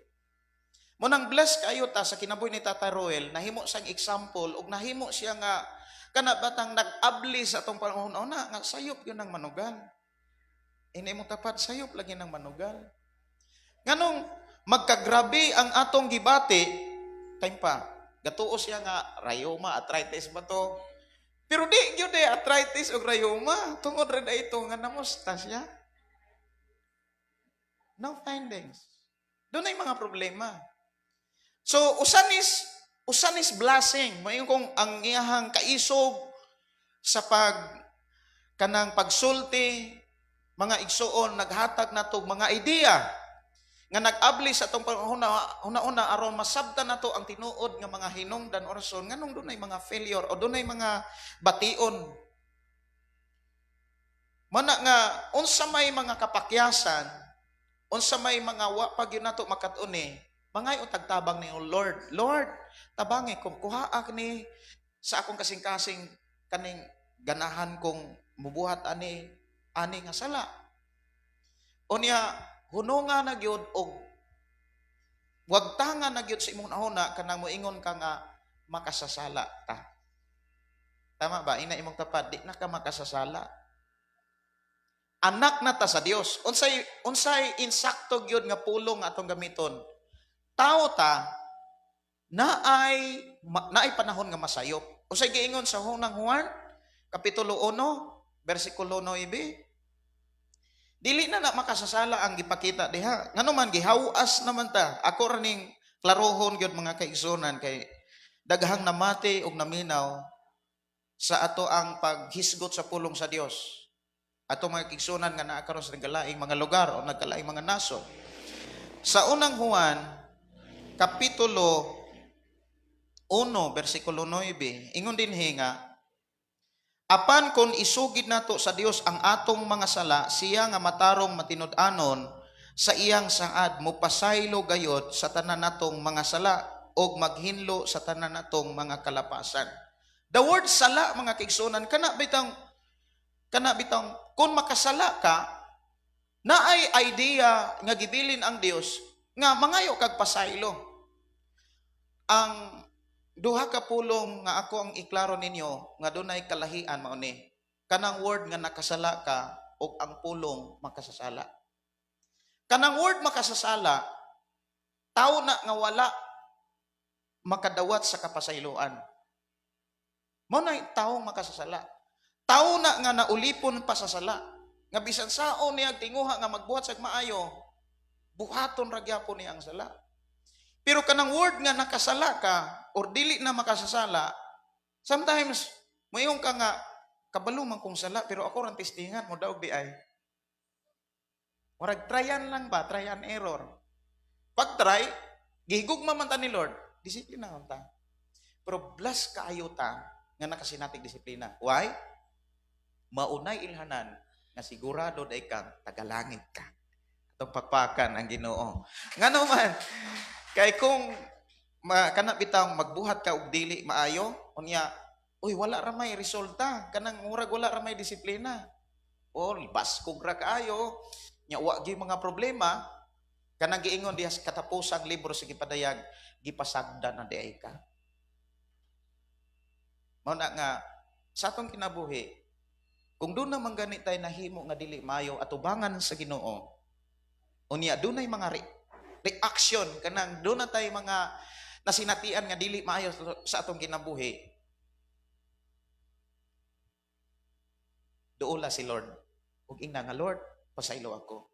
Speaker 2: Munang bless kayo ta sa kinabuhi ni Tatay Roel, nahimo sang example ug nahimo siya nga kana batang nag-abli sa atong panahon na nga sayop yun ang manugal. Ini mo tapat sayop lagi ng manugal. Nganong magkagrabe ang atong gibati kay pa gatuo siya nga rayoma, arthritis ba to? Pero di gyud arthritis o rayoma, tungod red ito nga namusta siya. No findings. Doon ay mga problema. So usanis blessing, mayon kung ang iyahang kaisog sa kanang pagsulti mga igsuon naghatag natog mga idea nga nag-abli sa atong una aron masabtan nato ang tinuod nga mga hinungdan o rason nganong dunay mga failure o dunay mga bation. Mana nga unsa may mga kapakyasan, unsa may mga wa pa gyud nato makatuni, mangay tagtabang ni Lord. Lord, tabangi kung kuhaak ni sa akong kasing-kasing kaning ganahan kong mubuhat ani nga sala. Unya hununga na gyud og wagtanga na gyud sa imong nahuna kanang moingon ka nga makasasala ta. Tama ba? Ina imong tapat, di na ka makasasala. Anak na ta sa Dios. Unsay insakto gyud nga pulong atong gamiton. Tao ta naay panahon nga masayop. Unsay giingon sa hunang Juan kapitulo 1 bersikulo 9. Dili na makasasala ang gipakita diha. Nganuman gihawas naman ta. Ako raning klarohon gyud mga kaigsunan kay daghang namati og naminaw sa ato ang paghisgot sa pulong sa Dios. Ato mga kaigsunan nga naa karon sa nagkalaing mga lugar o nagkalaing mga nasod. Sa unang Juan kapitulo 1 bersikulo 9 ingon dinhi nga apan kon isugid nato sa Dios ang atong mga sala, siya nga matarong matinud-anon sa iyang sangad mopasaylo gayod sa tanan natong mga sala og maghinlo sa tanan natong mga kalapasan. The word sala mga kaigsunan kana bitang kun makasala ka naay idea nga gibilin ang Dios nga mangayo kag pasaylo. Ang duha ka pulong nga ako ang iklaro ninyo nga dunay kalahian mao ni kanang word nga nakasala ka ug ang pulong makasasala. Kanang word makasasala, tao na nga wala makadawat sa kapasayloan. Mao na taong makasasala. Tao na nga naulipon pa sa sala. Nga bisan sao niya tinguha nga magbuhat sa maayo, buhaton ra gyapon niya ang sala. Pero kanang word nga nakasala ka or dili na makasasala, sometimes mayong ka nga kabalo man kong sala pero ako ran testingan mo daog di ay. Warag tryan lang ba, try and error. Pag try, gihigugma man ta ni Lord, disiplina man ta. Pero bless kaayo ta nga nakasinatig disiplina. Why? Maunay ilhanan nga sigurado day kang tagalangit ka. Atong pakpakan ang Ginoo. Ngano man, kay kung kana bitaw magbuhat ka og dili maayo, unya, uy wala ra may resulta, kanang murag wala ra may disiplina. O baskog ra kaayo, nya wa gyud mga problema, kanang giingon diha sa katapusang libro sa gipadayag, gipasagda na di ay ka. Mao na nga sa atong kinabuhi, kung doon naman ganit tayo nahimo nga dili mayo atubangan sa Ginoo, unya dunay mga reaction kanang doon na tayo mga nasinatian nga dili maayo sa atong kinabuhi. Duola si Lord. Ug ingna nga Lord, pasaylo ako.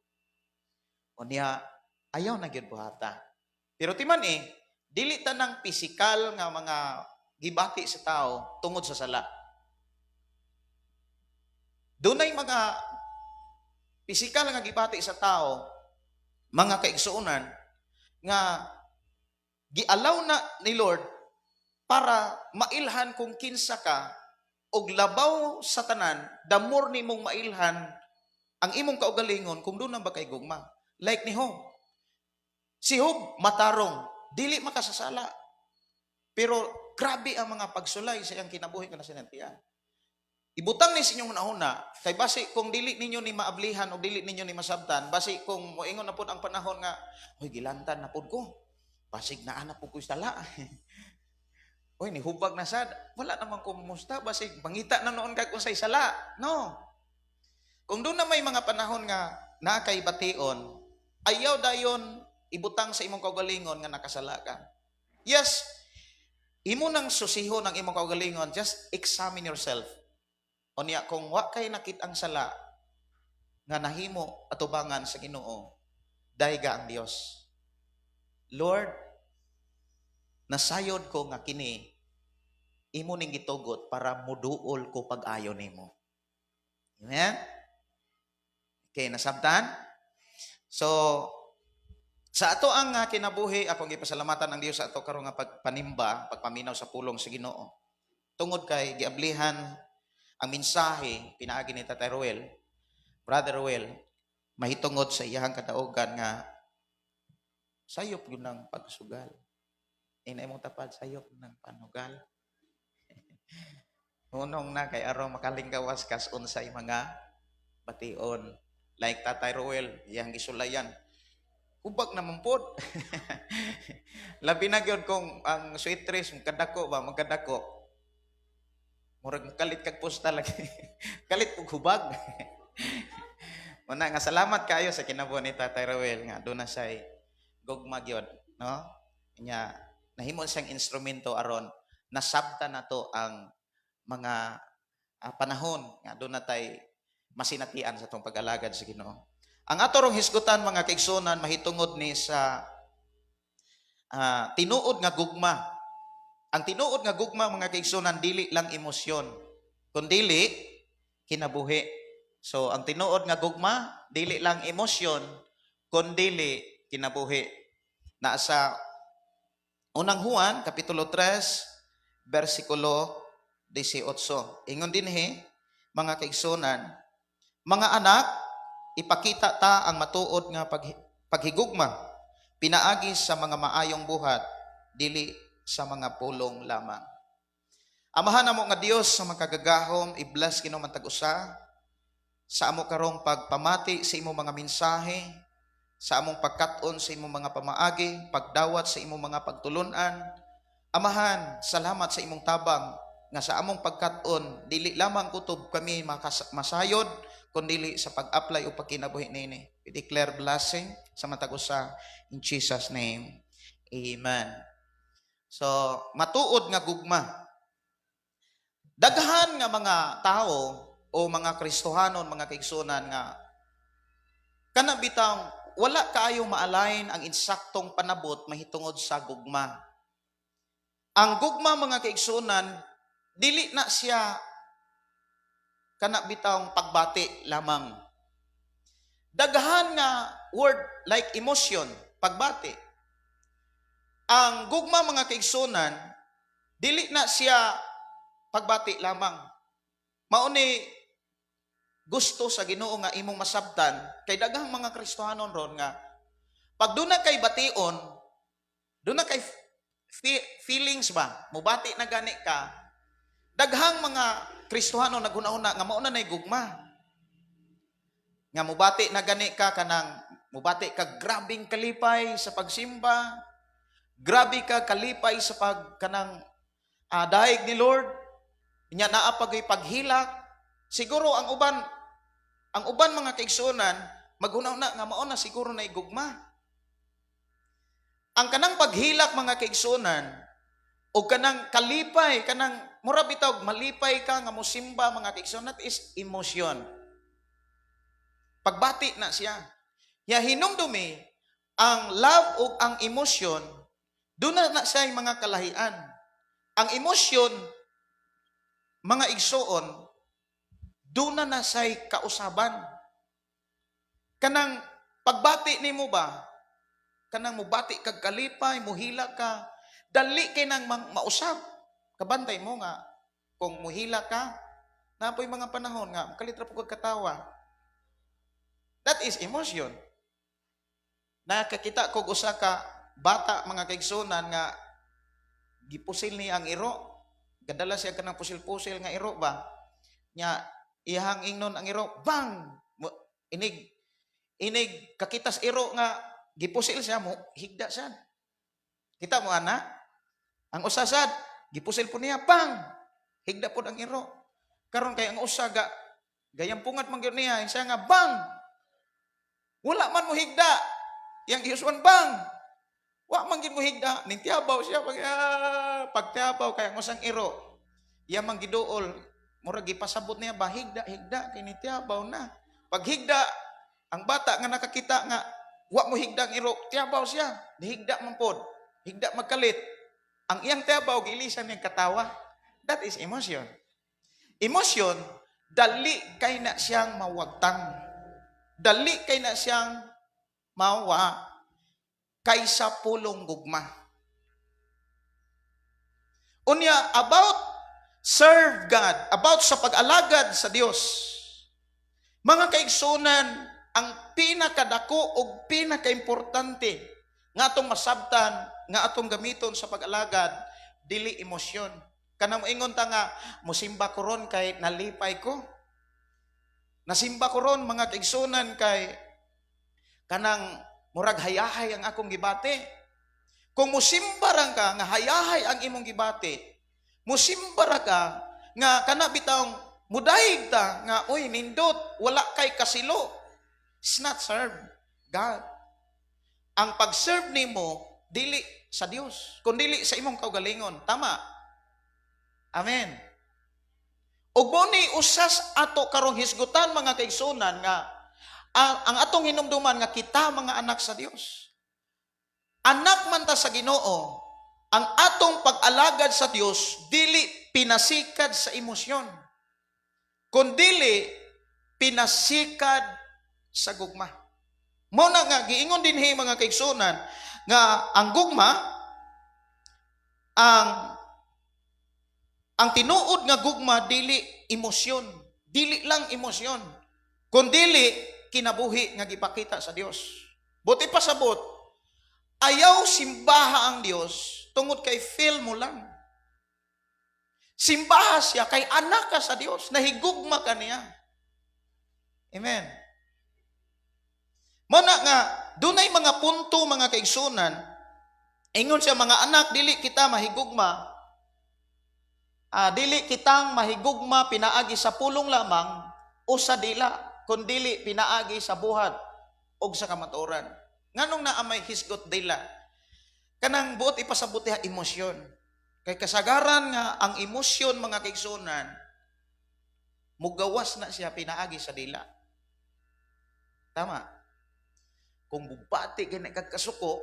Speaker 2: Unya ayaw na gyud buhata. Pero timan dili tanang pisikal nga mga gibati sa tao tungod sa sala. Dunay mga pisikal nga gibati sa tao, mga kaigsuonan nga gialaw na ni Lord para mailhan kung kinsa ka og labaw sa tanan, the more nimong mailhan ang imong kaugalingon kung doon na ba kay gugma. Like ni Job. Si Job matarong, dili makasasala. Pero grabe ang mga pagsulay sa iyang kinabuhi nga nasinantian. Ibutang ni sa inyong una, kay basi kung dili ninyo ni maablihan o dili ninyo ni masabtan, basi kung moingon na po ang panahon nga, hoy gilantan na po ko, basig na anak po ko istala. Hoy ni hubag na sad, wala naman kumusta, basig mangita na noon kag unsay sala. No. Kung doon na may mga panahon nga nakay bation, ayaw dayon ibutang sa imong kaugalingon nga nakasala ka. Yes, imo nang susihon ang imong kaugalingon, just examine yourself. Unya kung wa kay nakit-ang sala nga nahimo atubangan sa Ginoo, dayga ang Dios. Lord, nasayod ko nga kini imo ning gitugot para muduol ko pag-ayo nimo. Amen. Okay, nasabtan? So, sa ato ang kinabuhi, akong gipasalamatan ang Dios sa ato karon nga pagpanimba, pagpaminaw sa pulong sa Ginoo. Tungod kay giablihan ang mensahe pinaagi ni Tatay Ruel, Brother Ruel, mahitungod sa iyahang kadaugan nga sayop yun ng pagsugal. Inay mo tapad, sayop ng panugal. Unong na kay arong makalinggawas kas unsay mga bation. Like Tatay Ruel, iyang gisulayan. Ubag naman po. Labi na yun kung ang sweet trees, magkadako. Murag kalit kag posta lagi. Kalit ug hubag. Una nga salamat kayo sa kinabuhi ni Tatay Ruel nga doon na say gugma gyud, no? Nya nahimo siyang instrumento aron nasabta nato ang mga panahon nga doon na tay masinatian sa tong pag-alagad sa Ginoo. Ang ato rong hisgutan mga kaigsunan mahitungod ni sa tinuod nga gugma. Ang tinuod nga gugma mga kaigsunan dili lang emosyon, kundi kinabuhi. So ang tinuod nga gugma dili lang emosyon, kundi kinabuhi. Na sa unang Juan kapitulo 3 bersikulo 18. Ingon dinhi mga kaigsunan, mga anak, ipakita ta ang matuod nga paghigugma, pinaagi sa mga maayong buhat, dili sa mga pulong lamang. Amahan namo nga Dios sa makagagahom, i-bless kino man tag-usa sa amo karong pagpamati sa imo mga mensahe sa among pagkat-on sa imong mga pamaagi, pagdawat sa imong mga pagtulunan. Amahan, salamat sa imong tabang nga sa among pagkat-on dili lamang kutob kami masayod kundi sa pag-apply o pagkinabuhi nini. We declare blessing sa matag usa in Jesus name. Amen. So, matuod nga gugma. Daghan nga mga tao o mga Kristohanon, mga kaigsunan nga kana bitang wala kaayo maalain ang insaktong panabot mahitungod sa gugma. Ang gugma, mga kaigsunan, dili na siya kana bitang pagbati lamang. Daghan nga word like emotion, pagbati. Ang gugma, mga kaigsunan, dili na siya pagbati lamang. Mao ni gusto sa Ginoo nga imong masabtan kay daghang mga Kristohanon ron nga pag doon na kay bation, doon na kay feelings ba, mubati na gani ka, daghang mga Kristohano naghuna-una nga mao na nay gugma. Nga mubati na gani ka kanang mubati ka grabing kalipay sa pagsimba, grabe ka kalipay sa kanang daig ni Lord, nya naa pagay paghilak. Siguro ang uban mga kaigsunan maghuna-una nga mao na siguro nay gugma. Ang kanang paghilak, mga kaigsunan, o kanang kalipay, kanang mura bitaw malipay ka nga mosimba, mga kaigsunan, that is emotion. Pagbati na siya. Ya hinumdumi ang love o ang emotion, doon na siya yung mga kalahian. Ang emotion, mga igsoon, doon na siya kausaban. Kanang pagbati nimo ba? Kanang mubati kag kalipay, muhila ka, dali kay nang mausap. Kabantay mo nga, kung muhila ka, napoy mga panahon nga, kalitra po kag katawa. That is emotion. Nakakita ko usa ka bata, mga kaigsunan, nga gipusil ni ang iro. Gadala siya kanang pusil-pusil nga iro ba? Nya, ihang ingnon ang iro, bang! Inig kakitas iro nga, gipusil siya mo, higda siya. Kita mo, ana? Ang usasad, gipusil po niya, bang! Higda po ang iro. Karon kay ang usaga, gayang pungat man gyud niya, siya nga, bang! Wala man mo higda. Yang iuswan, bang! Wa man gyud mo higda. Nintiabaw siya, pagtiabaw, kaya ang usang iro. Iya man giduol, murag gipasabot niya ba, higda, kay nintiabaw na. Pag higda, ang bata nga nakakita nga, wa mo higdang iro, tiyabaw siya. Higda man pod. Higda magkalit. Ang iyang tiyabaw, gilisan niyang katawa. That is emotion. Emotion, dali kay na siyang mawagtang. Dali kay na siyang mawa kaysa pulong gugma. Unya, about serve God, about sa pag-alagad sa Dios. Mga kaigsunan, ang pinakadako o pinakaimportante nga atong masabtan, nga atong gamiton sa pag-alagad, dili emosyon. Kanang moingon ta nga, musimba ko ron kay nalipay ko. Nasimba ko ron, mga kaigsunan, kay kanang murag hayahay ang akong gibati. Kung musimba ra ka nga hayahay ang imong gibati, musimba ra ka nga kana bitawng mudayeg ta nga uy nindot wala kay kasilo. It's not serve God. Ang pag-serve nimo dili sa Dios, kundi sa imong kaugalingon. Tama? Amen. Ug ni usas ato karong hisgutan, mga kaigsunan, nga ang atong hinumduman nga kita mga anak sa Dios. Anak man ta sa Ginoo, ang atong pag-alagad sa Dios dili pinasikad sa emosyon, kundi pinasikad sa gugma. Muna nga, giingon din mga kaigsunan, nga ang gugma, ang tinuod nga gugma, dili emosyon. Dili lang emosyon. Kundi kinabuhi nga gipakita sa Dios. Buti pasabot, ayaw simbaha ang Dios, tungod kay feel mo lang. Simbaha siya, kay anak ka sa Dios, nahigugma ka niya. Amen. Muna nga, dunay mga punto mga kaigsunan, ingon siya mga anak, dili kita mahigugma, dili kitang mahigugma pinaagi sa pulong lamang o sa dila, kundili pinaagi sa buhat o sa kamatuoran. Nganong naamay hisgot dila? Kanang buot ipasabuti ha emosyon. Kay kasagaran nga ang emosyon mga kaigsunan, mugawas na siya pinaagi sa dila. Tama. Kung bubati kay nagkagkasuko,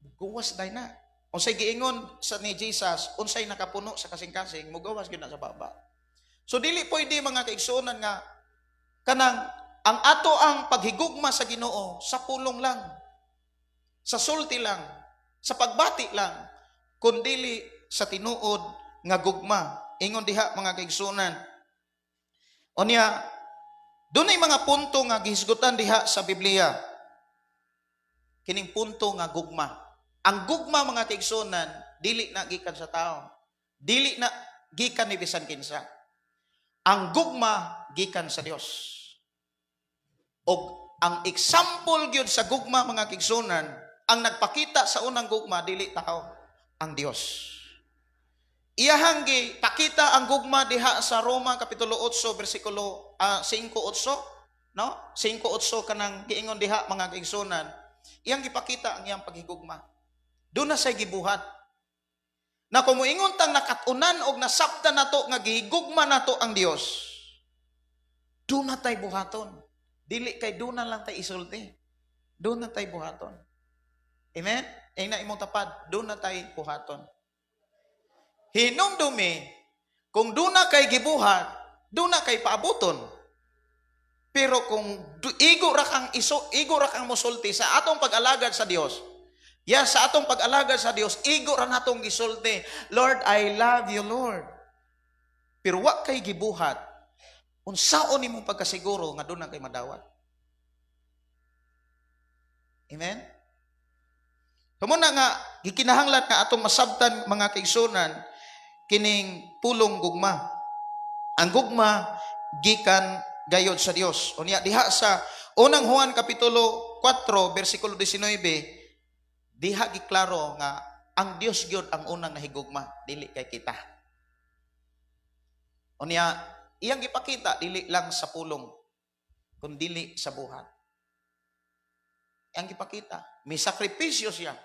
Speaker 2: mugawas day na. Unsay giingon sa ni Jesus, unsay nakapuno sa kasing-kasing, mugawas gyud na sa baba. So dili pwede mga kaigsunan nga kanang ang ato ang paghigugma sa Ginoo sa pulong lang, sa sulti lang, sa pagbati lang, kundili sa tinuod nga gugma. Ingon diha mga kaigsunan. Unya, dunay mga punto nga gihisgutan diha sa Biblia. Kining punto nga gugma. Ang gugma mga kaigsunan, dili na gikan sa tao. Dili na gikan ni bisan kinsa. Ang gugma gikan sa Dios. Og ang example gyud sa gugma mga kaigsunan, ang nagpakita sa unang gugma dili tao, ang Dios. Iyahang gipakita ang gugma diha sa Roma kapitulo 8 bersikulo 5:8, no? 5:8 kanang giingon diha mga kaigsunan. Iyang gipakita ang iyang paghigugma. Doon na say gibuhat. Na kung moingon tang nakatunan og nasabtan nato nga gihigugma nato ang Dios, doon na tay buhaton. Dili kay doon na lang tay isulti. Doon na tay buhaton. Amen? Ay na imong tapad, doon na tay buhaton. Hinumdumi, kung doon na kay gibuhat, doon na kay paabuton. Pero kung igo ra kang musulti sa atong pag-alagad sa Dios, sa atong pag-alagad sa Dios, igo ra natong gisulti, Lord, I love you, Lord. Pero wa kay gibuhat, unsaon imong pagkasiguro nga doon na kay madawat. Amen? Kamuna nga, gikinahanglan nga atong masabtan mga kaigsunan, kining pulong gugma. Ang gugma, gikan gayod sa Dios. Unya diha sa unang Juan kapitulo 4 bersikulo 19, diha giklaro nga ang Dios gyud ang unang nahigugma, dili kay kita. Unya iyang gipakita dili lang sa pulong, kundi dili sa buhat. Iyang gipakita, may sakripisyo siya.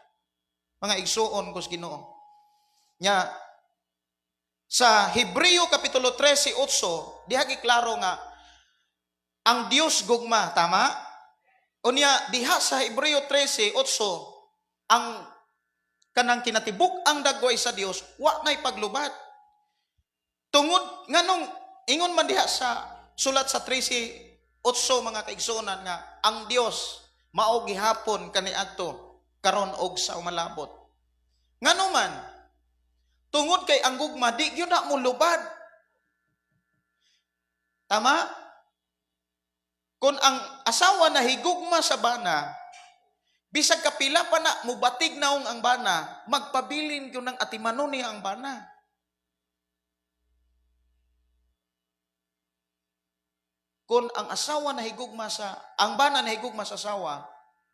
Speaker 2: Mga igsuon kus Ginoo. Nya sa Hebreo kapitulo 13:8, diha giklaro nga ang Dios gugma, tama? Unya diha sa Hebreo 13:8, ang kanang kinatibuk ang dagway sa Dios wa nay paglubat. Tungod nganong ingon man diha sa sulat sa 13:8 mga kaigsunan nga ang Dios mao gihapon kaniadto karon og sa umalabot. Ngano man tungod kay ang gugma di gyud na mo lubad. Tama? Kung ang asawa na higugma sa bana, bisag kapila pa na mubatig naong ang bana, magpabilin gyud ng atimanon niya ang bana. Kung ang asawa na higugma ang bana na higugma sa asawa,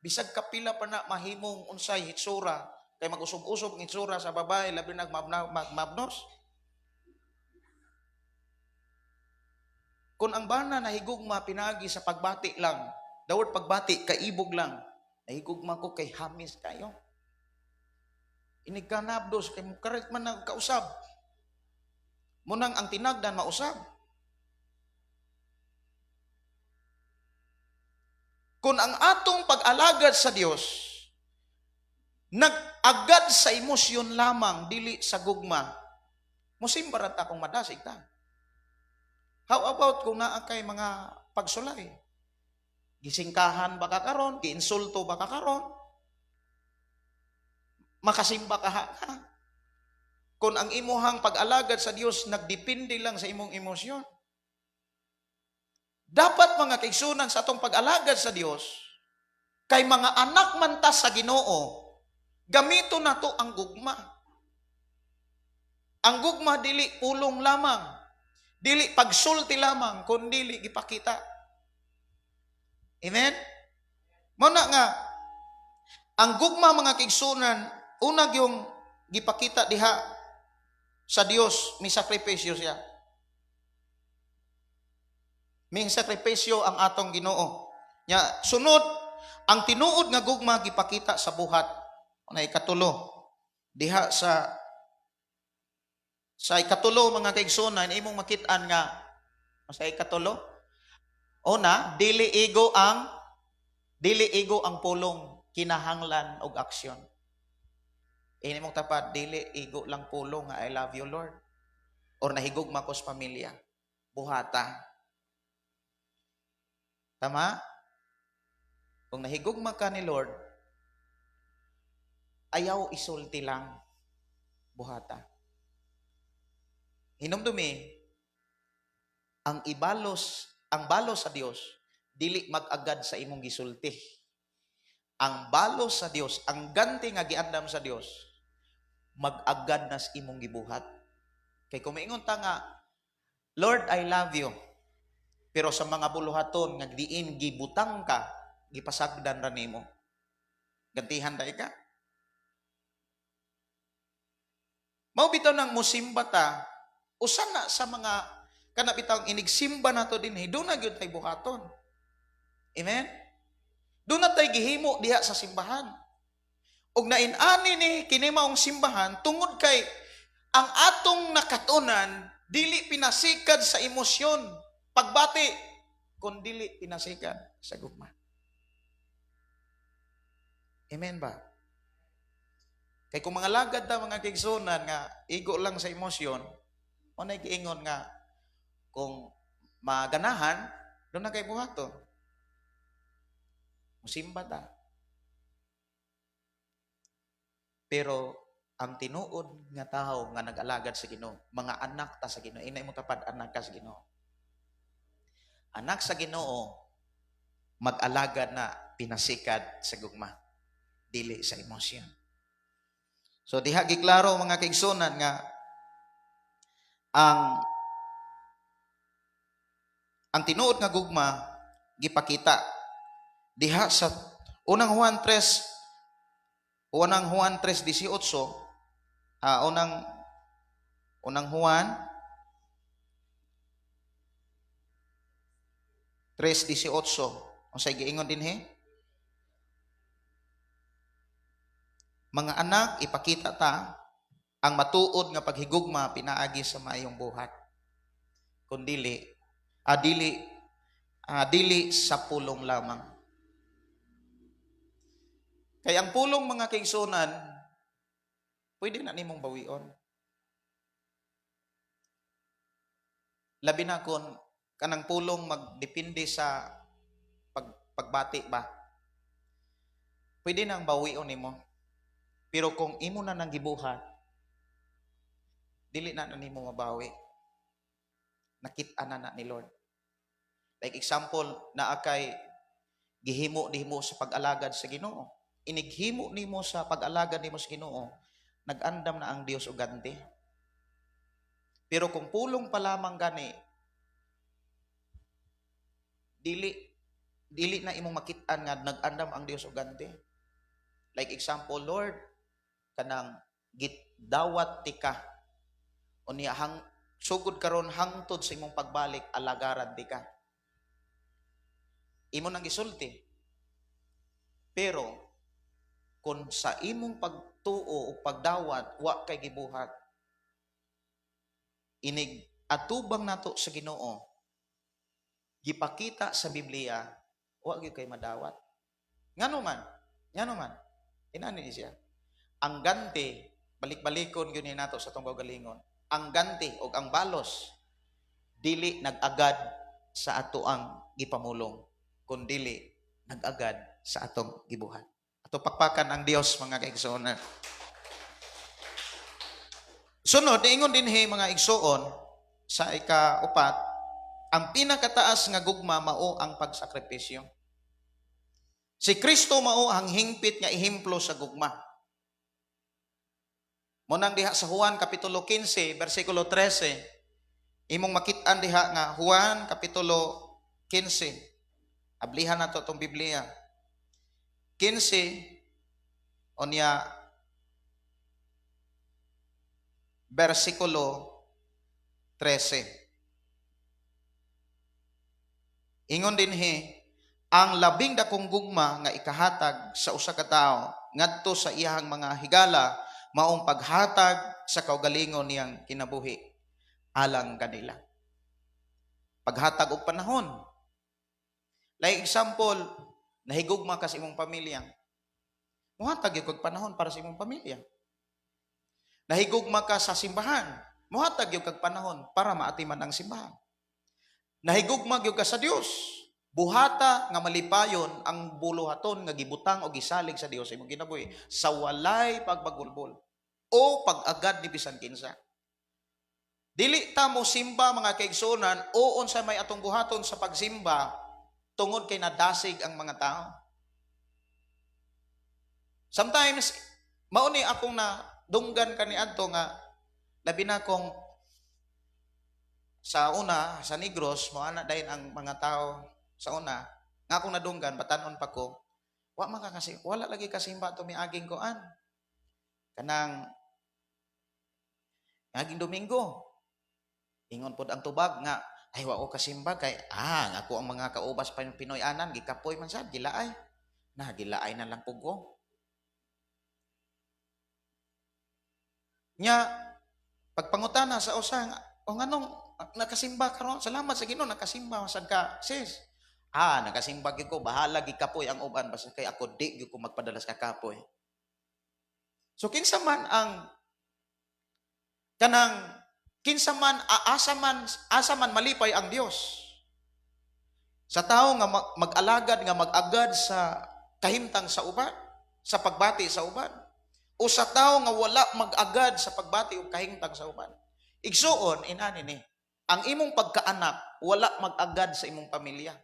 Speaker 2: bisag kapila pa na mahimong unsay hitsura, kay mag-usog-usog ng hitsura sa babae, labi na magmabnos. Kung ang bana na higugma pinagi sa pagbati lang, dawat pagbati, kaibog lang, nahigugma ko kay hamis kayo. Inig ka nabdos, kay karet man nagkausab. Munang ang tinagdan mausab. Kung ang atong pag-alagad sa Dios nag-agad sa emosyon lamang, dili sa gugma, musimbarat akong madasig ta. How about kung naa kay mga pagsulay? Gisingkahan ba ka karon? Giinsulto ba ka karon? Makasimba ka ha? Kung ang imuhang pag-alagad sa Dios nagdepende lang sa imong emosyon. Dapat mga kaigsunan sa atong pag-alagad sa Dios, kay mga anak man ta sa Ginoo, gamito na to ang gugma. Ang gugma dili pulong lamang, dili pagsulti lamang, kundi dili gipakita. Amen? Muna nga, Ang gugma mga kaigsunan, unag yung gipakita diha sa Dios, may sakripisyo siya. May sakripisyo ang atong Ginoo. Nya sunod, ang tinuod nga gugma gipakita sa buhat. Na ikatulo, diha sa ikatulo mga kaigsunan, imong makit-an nga sa ikatulo. Una, dili ego ang pulong, kinahanglan og aksyon. Ini mong tapat, dili ego lang pulong nga I love you Lord. Or nahigugma ko sa pamilya. Buhata. Tama? Kung nahigugma ka ni Lord, ayaw isulti lang. Buhata. Hinumdumi, ang balos sa Dios, dili mag-agad sa imong gisulti. Ang balos sa Dios, ang ganti nga giandam sa Dios, mag-agad na sa imong gibuhat. Kay kung maingon ta nga, Lord, I love you. Pero sa mga buluhaton nga diin gibutang ka, gipasagdan ra nimo. Gantihan dai ka. Mao bitaw nang musimba ta, usan na sa mga kanabitang inigsimba nato dinhi, do na gyud tay buhaton. Amen. Do na tay gihimo diha sa simbahan. Og nain-ani ni kini maong simbahan tungod kay ang atong nakatunan dili pinasikad sa emosyon, pagbati, kun dili pinasikad sa gugma. Amen ba? Kay kung mga lagad ta mga kaigsunan nga igo lang sa emosyon, unay giingon nga kung maganahan, doon na kay buhaton. Musimba ta. Pero ang tinuod nga tao nga nag-alagad sa Ginoo, mga anak ta sa Ginoo, inay mo tapad anak ka sa Ginoo. Anak sa Ginoo mag-alagad na pinasikad sa gugma, dili sa emosyon. So diha giklaro mga kaigsunan nga ang tinuod nga gugma gipakita diha sa unang Juan 3:18, unang Juan 3:18, unsay giingon dinhi? Mga anak, ipakita ta ang matuod nga paghigugma pinaagi sa maayong buhat. Kung dili sa pulong lamang. Kaya ang pulong mga kaigsunan, pwede na nimong bawion. Labi na kung kanang pulong magdepende sa pagbati ba. Pwede nang bawion nimo. Pero kung imo na nang gibuhat, dili na nimo mabawi. Nakita na ni Lord. Like example, naakay gihimo nimo sa pag-alagad sa Ginoo. Inighimo nimo sa pag-alagad nimo sa Ginoo, nag-andam na ang Dios og ganti. Pero kung pulong pa lamang gani, dili na imong makit-an nga nag-andam ang Dios og ganti. Like example, Lord, kanang gitdawat tika unya sugod karon hangtod sa imong pagbalik alagaran di ka. Imo nang gisulti. Pero kung sa imong pagtuo o pagdawat wa kay gibuhat, inig atubang nato sa Ginoo, gipakita sa Biblia, wa gyud kay madawat. Ngano man? Inani ni siya. Ang ganti, balik-balikon gyud ni nato sa tong kaugalingon. Ang ganti o ang balos dili nag-agad sa ato ang gipamulong, kundi nag-agad sa atong gibuhat. Ato pakpakan ang Dios mga kaigsuonan. Sunod, ingon dinhi mga igsuon sa ika-4, ang pinakataas nga gugma mao ang pagsakripisyo. Si Kristo mao ang hingpit nga ehemplo sa gugma. Munang diha sa Juan kapitulo 15 bersikulo 13, imong makit-an diha nga Juan kapitulo 15. Ablihan nato tong Biblia. 15 Unya versikulo 13. Ingon dinhi, ang labing dakong gugma nga ikahatag sa usa ka tawo ngadto sa iyahang mga higala maong paghatag sa kaugalingon niyang kinabuhi alang kanila. Paghatag og panahon. Like example, nahigugma ka sa imong pamilya. Muhatag gyud kag panahon para sa imong pamilya. Nahigugma ka sa simbahan. Muhatag gyud kag panahon para maatiman ang simbahan. Nahigugma gyud ka sa Dios. Buhata nga malipayon ang buluhaton nga gibutang o gisalig sa Dios sa imong kinabuhi sa walay pagbagulbol o pag-agad ni bisan kinsa. Dili ta mo simba mga kaigsunan o unsa may atong buhaton sa pagsimba tungod kay nadasig ang mga tao. Sometimes mao ni akong na dunggan kaniadto nga labi na kong sa una sa Negros mo ana dayon ang mga tao sa una nga akong nadunggan batanon pa ko wala lagi kasimba to miaging koan kanang miaging Domingo ingon pod ang tubag nga ay wa ko kasimba kay nga ako ang mga kaubas pa Pinoy anan gikapoy man sad gilaay na lang pugo nya pagpangutana sa usa o nganong nakasimba karon salamat sa Ginoo nakasimba sad ka sis nakasimba gyud ko bahala gikapoy ang uban basta kay ako di gyud ko magpadalas ka kapoy so kinsa man ang kanang kinsa man asa man malipay ang Dios sa tao nga mag-alagad nga mag-agad sa kahimtang sa uban sa pagbati sa uban o sa tao nga wala mag-agad sa pagbati o kahimtang sa uban igsuon inani ni ang imong pagkaanak wala mag-agad sa imong pamilya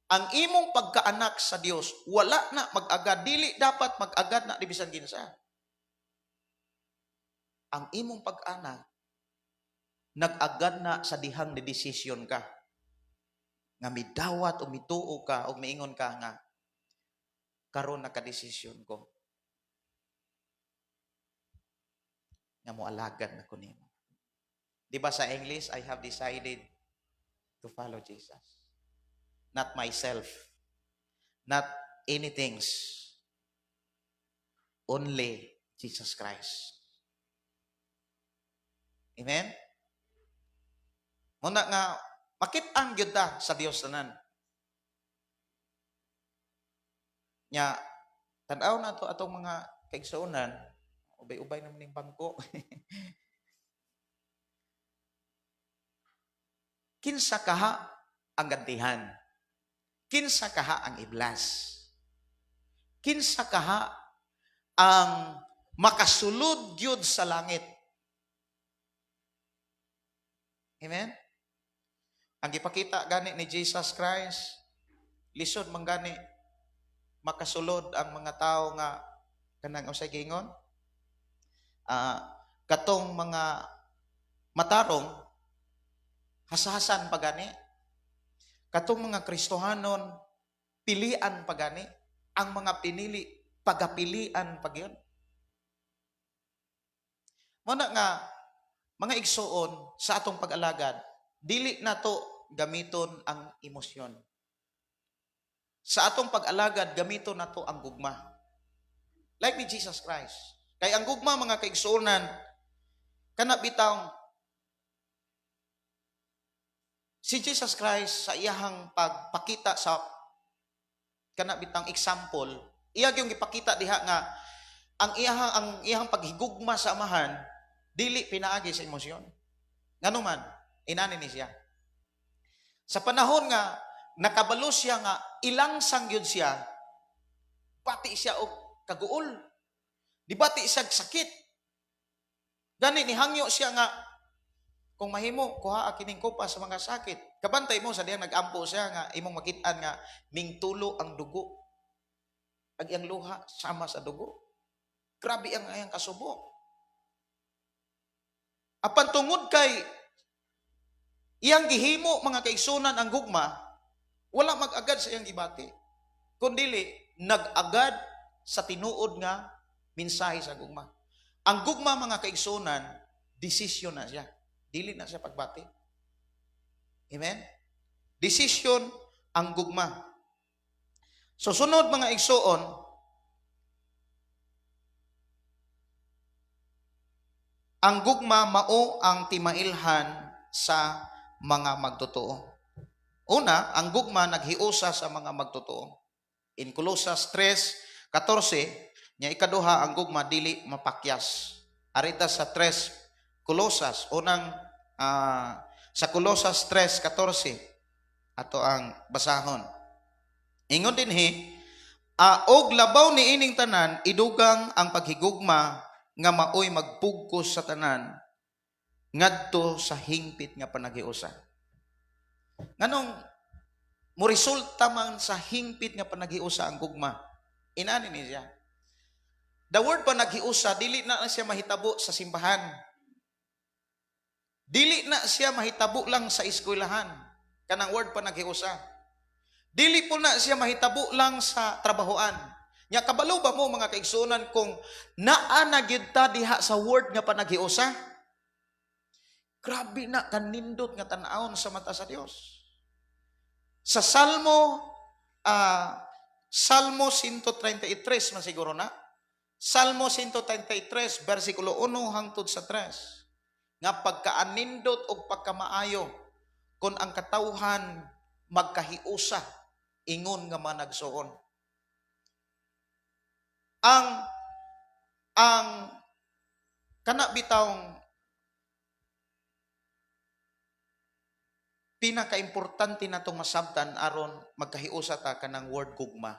Speaker 2: ang imong pagkaanak sa Dios wala na mag-agad dili dapat mag-agad na di bisan kinsa ang imong pag-anak nag-agad na sa dihang ni desisyon ka nga midawat o mituo ka o miingon ka nga karon naka-desisyon ko nga mo alagad na ko nimo. Di ba sa English, I have decided to follow Jesus. Not myself. Not anything. Only Jesus Christ. Amen? Muna nga, makit-ang gyud ta sa Dios tanan. Nya, tan-aw na to atong mga kaigsuonan, ubay-ubay naman ning bangko. Kinsa kaha ang gantihan? Kinsa kaha ang iblas? Kinsa kaha ang makasulod gyud sa langit? Amen? Ang ipakita gani ni Jesus Christ, lisod man gani makasulod ang mga tao nga kanang usay gingon katong mga matarong hasahasan pa gani katong mga Kristohanon pilian pa gani ang mga pinili pagapilian pa gyud muna nga mga igsuon sa atong pag-alagad dili nato gamiton ang emosyon sa atong pag-alagad gamiton nato ang gugma like ni Jesus Christ kay ang gugma mga kaigsuonan kana bitang si Jesus Christ sa iyahang pagpakita sa kana bitang example iya gyung gipakita diha nga ang iyahang paghigugma sa amahan dili pinaagi sa emosyon nganuman inani ni siya sa panahon nga nakabalo siya nga ilang sangyod siya pati siya og kaguol di bati siya sakit gani ni hangyo siya nga kung mahimo kuha kining kopa sa mga sakit kabantay mo sa diyan nagampo siya nga imong makit-an nga mingtulo ang dugo ag iyang luha sama sa dugo grabe ang ayang kasubo apan tungod kay iyang gihimo mga kaigsunan ang gugma wala mag-agad sa iyang gibati kundili nag-agad sa tinuod nga Mensahe sa gugma. Ang gugma mga kaigsunan, desisyon na siya. Dili na siya pagbati. Amen? Desisyon ang gugma. So sunod mga igsoon, ang gugma mao ang timailhan sa mga magtotoo. Una, ang gugma naghiusa sa mga magtotoo. In Colosas 3:14, nya ikaduha ang gugma dili mapakyas. Arita sa 3 Colosas, sa Colosas 3:14 ato ang basahon. Ingon dinhi, og labaw ni ining tanan idugang ang paghigugma nga maoy magpugkos sa tanan ngadto sa hingpit nga panagiusa. Nganong mo resulta man sa hingpit nga panagiusa ang gugma. Inani ni siya. The word panagiusa dili na siya mahitabo sa simbahan. Dili na siya mahitabo lang sa eskwelahan. Kanang word panagiusa. Dili po na siya mahitabo lang sa trabahoan. Nya kabalo ba mo mga kaigsunan kung naa na gyud ta diha sa word nga panagiusa? Grabe na kanindot nga tan-awon sa mata sa Dios. Sa Salmo 133 man siguro na. Salmo 133 bersikulo 1 hangtod sa 3. Nga pagkaanindot og pagkamaayo kun ang katawhan magkahiusa ingon nga managsuon. Ang kana bitawng pinaka-importante natong masabtan aron magkahiusa ta kanang word gugma.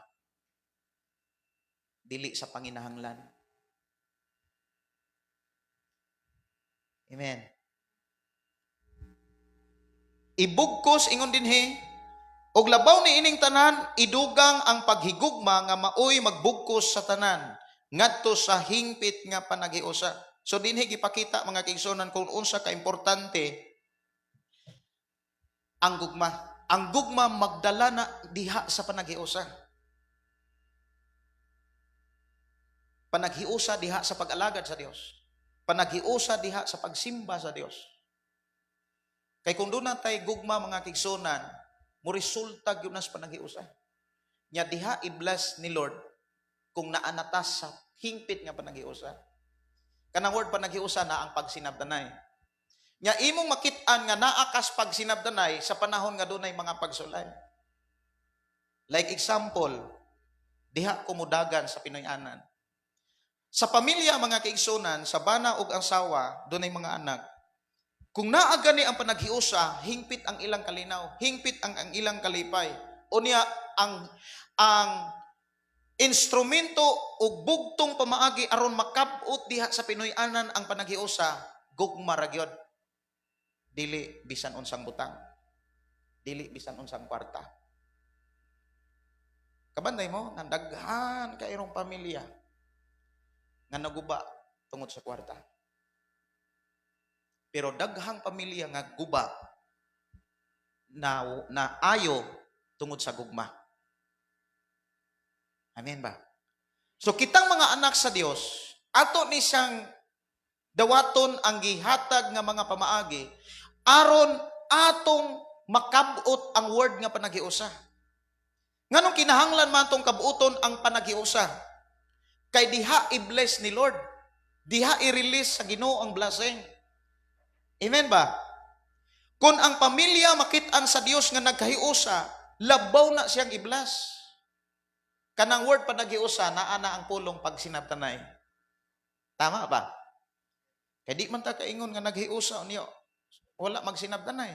Speaker 2: Dili sa panginahanglan. Amen. Ibugkos ingon dinhi, og labaw ni ining tanan idugang ang paghigugma nga maoy magbugkos sa tanan ngadto sa hingpit nga panagiusa. So dinhi gipakita mga kaigsunan kung unsa ka importante ang gugma. Ang gugma magdala na diha sa panagiusa. Panaghiusa diha sa pag-alagad sa Dios. Panaghiusa diha sa pagsimba sa Dios. Kay kung doon natay gugma mga kaigsunan, mo resulta gyud nas panaghiusa. Nya diha i-bless ni Lord kung naanatas sa hingpit nga panaghiusa. Kanang word panaghiusa na ang pagsinabdanay. Nya imong makit-an nga naakas pagsinabdanay sa panahon nga dunay mga pagsulay. Like example, diha kumudagan sa Pinoy-anan. Sa pamilya mga kaigsunan, sa bana ug asawa, dunay mga anak. Kung naa gani ang panaghiusa, hingpit ang ilang kalinaw, hingpit ang ilang kalipay. Unya ang instrumento ug bugtong pamaagi aron makab-ot diha sa Pinoy-anan ang panaghiusa, gugma ra gyud. Dili bisan unsang butang. Dili bisan unsang kwarta. Kabanday mo, nandaghan kairong pamilya nga naguba tungod sa kwarta. Pero daghang pamilya nga guba na ayo tungod sa gugma. Amen ba? So kitang mga anak sa Dios, ato ni siyang dawaton ang gihatag nga mga pamaagi aron atong makabot ang word nga panaghiusa. Nganong kinahanglan man tong kabuoton ang panaghiusa? Kay diha i-bless ni Lord. Diha i-release sa Ginoo ang blessing. Amen ba? Kung ang pamilya makit-an sa Dios nga nagkahiusa, labaw na siyang i-bless. Kanang word panaghiusa naa na ang pulong pagsinabtanay. Tama ba? Kay di man ta kaingon nga naghiusa niyo, wala magsinabtanay.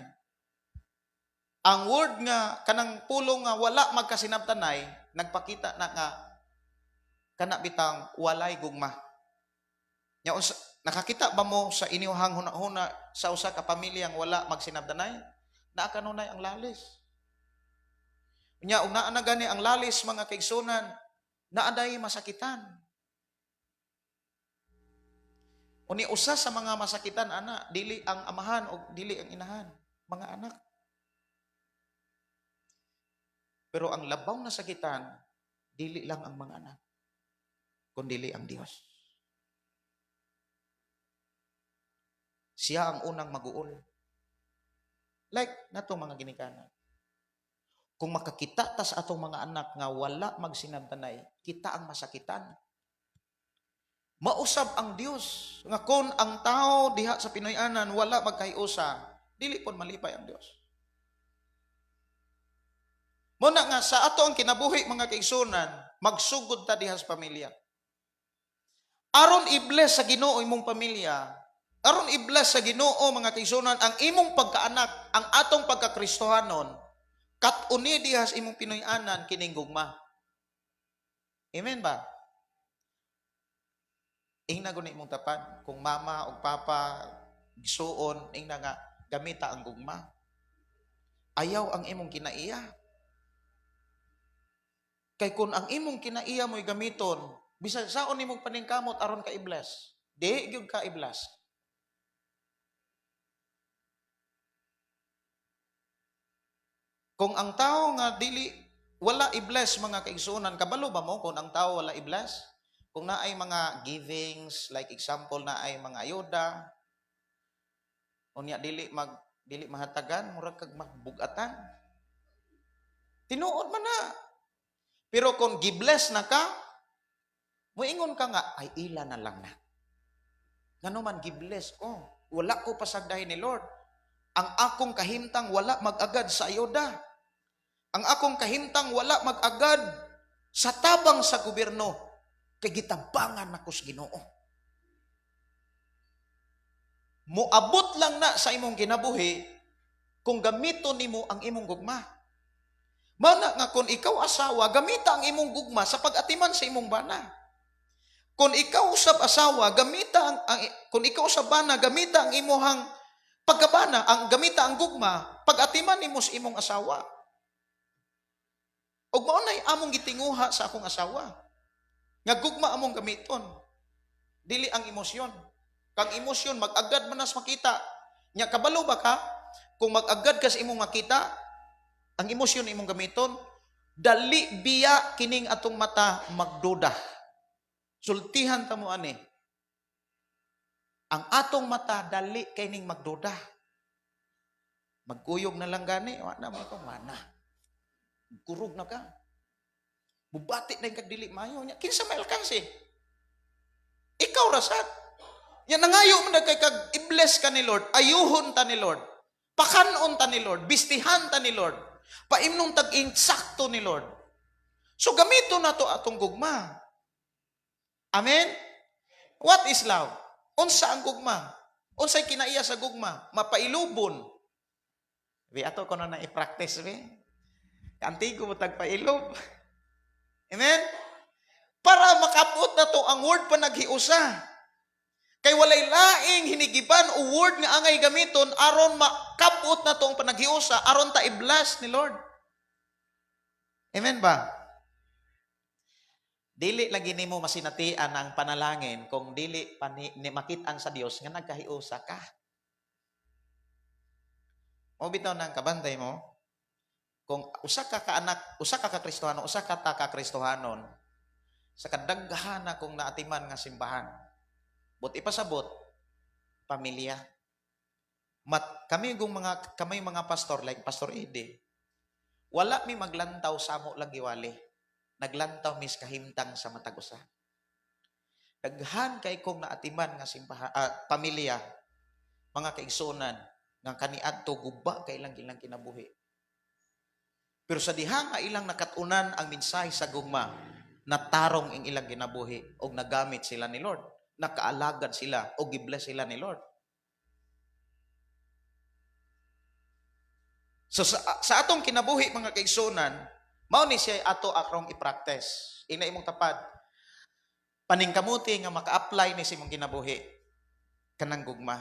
Speaker 2: Ang word nga kanang pulong nga wala magkasinabtanay, nagpakita na nga kana bitang walay gugma. Nya nakakita ba mo sa inyong huna-huna sa usa ka pamilyang wala magsinabdanay? Naa kanunay ang lalis. Nya ug naa na gani ang lalis mga kaigsunan, naaday masakitan. Uni usa sa mga masakitan ana, dili ang amahan o dili ang inahan, mga anak. Pero ang labaw na sakitan, dili lang ang mga anak, kundi ang Dios. siya ang unang mag-uol. Like natong mga ginikanan. Kung makakita ta sa atong mga anak nga wala magsinabtanay, kita ang masakitan. Mausab ang Dios nga kon ang tao diha sa Pinoyanan wala magkahiusa, dili pod malipay ang Dios. Muna nga sa ato ang kinabuhi mga kaigsunan, magsugod ta diha sa pamilya. Aron i-bless sa Ginoo imong pamilya, aron i-bless sa Ginoo mga kaigsunan ang imong pagkaanak, ang atong pagkakristohanon, kat-uni diha sa imong Pinoyanan kining gugma. Amen ba? Ingna guni imong tapan kung mama o papa gisuon ingna nga gamita ang gugma. Ayaw ang imong kinaiya. Kay kung ang imong kinaiya mo'y gamiton, bisag saon imong paningkamot aron ka i-bless. Di gyud ka i-bless. Kung ang tao nga dili wala i-bless mga kaigsunan, kabalo ba mo kung ang tao wala i-bless? Kung naay mga givings, like example naay mga ayuda, unya dili mahatagan, murag kag magbugatan. Tinuod man na. Pero kung gi-bless na ka, muingon ka nga, ay ila na lang na. Ngano man gi-bless ko, wala ko pasagdahin ni Lord. Ang akong kahimtang wala mag-agad sa ayuda. Ang akong kahimtang wala mag-agad sa tabang sa gobyerno. Kay gitabangan ako sa Ginoo. Moabot lang na sa imong kinabuhi kung gamiton nimo ang imong gugma. Mana nga kung ikaw asawa, gamita ang imong gugma sa pag-atiman sa imong bana. Kung ikaw usab asawa, kung ikaw usab bana, gamita ang imong pagkabana, gamita ang gugma, pag-atiman nimo sa imong asawa. Og mao nay among gitinguha sa akong asawa. Nga gugma among gamiton. Dili ang emosyon. Kang emosyon mag-agad man nas makita. Nya kabalo ba ka? Kung mag-agad ka sa imong makita, ang emosyon imong gamiton, dali biya kining atong mata magduda. Sultihan ta mo ani. Ang atong mata dali kining magduda. Magkuyog na lang gani, wala mo ko mana. Kurog na ka. Bubati na yung kagdili mayo niya. Kinsa may alkansi? Ikaw rasat. Yan nangayo mo na kay kag i-bless ka ni Lord. Ayuhon ta ni Lord. Pakanon ta ni Lord. Bistihan ta ni Lord. Paimnong tag-insakto ni Lord. So gamito na to atong gugma. Amen? What is love? Unsa ang gugma? Unsay kinaiya sa gugma? Mapailubon. Ato ko na i-practice. Kantigo mo tagpailob. Amen? Para makapot na to ang word pa naghiusa. Kay walay laing hinigiban o word nga angay gamiton aron makapot na to ang panaghiusa aron ta i-bless ni Lord. Amen ba? Dili lagi nimo masinatian ang panalangin kung dili makitaan sa Dios nga nagkahiusa ka. O bitaw nang kabantay mo. Kung usa ka kaanak, usa ka kakristohanon, usa ka ta kakristohanon, sa kadaghan na kung naatiman nga simbahan, but ipasabot, pamilya. Kami mga pastor, like Pastor Ede, wala mi maglantaw samo lang giwali. Naglantaw mis kahimtang sa matag usa. Daghan kay kong naatiman nga simbahan, pamilya, mga kaigsunan, nga kaniadto guba kay ilang kinabuhi. Pero sa diha nga ilang nakatunan ang mensahe sa gugma, natarong ang ilang ginabuhi o nagamit sila ni Lord. Nakaalagad sila o gibless sila ni Lord. So sa atong kinabuhi mga kaigsunan, mao ni siya ato akrong i-practice. Ina imong tapad. Paningkamuti nga maka-apply ni sa imong kinabuhi kanang gugma.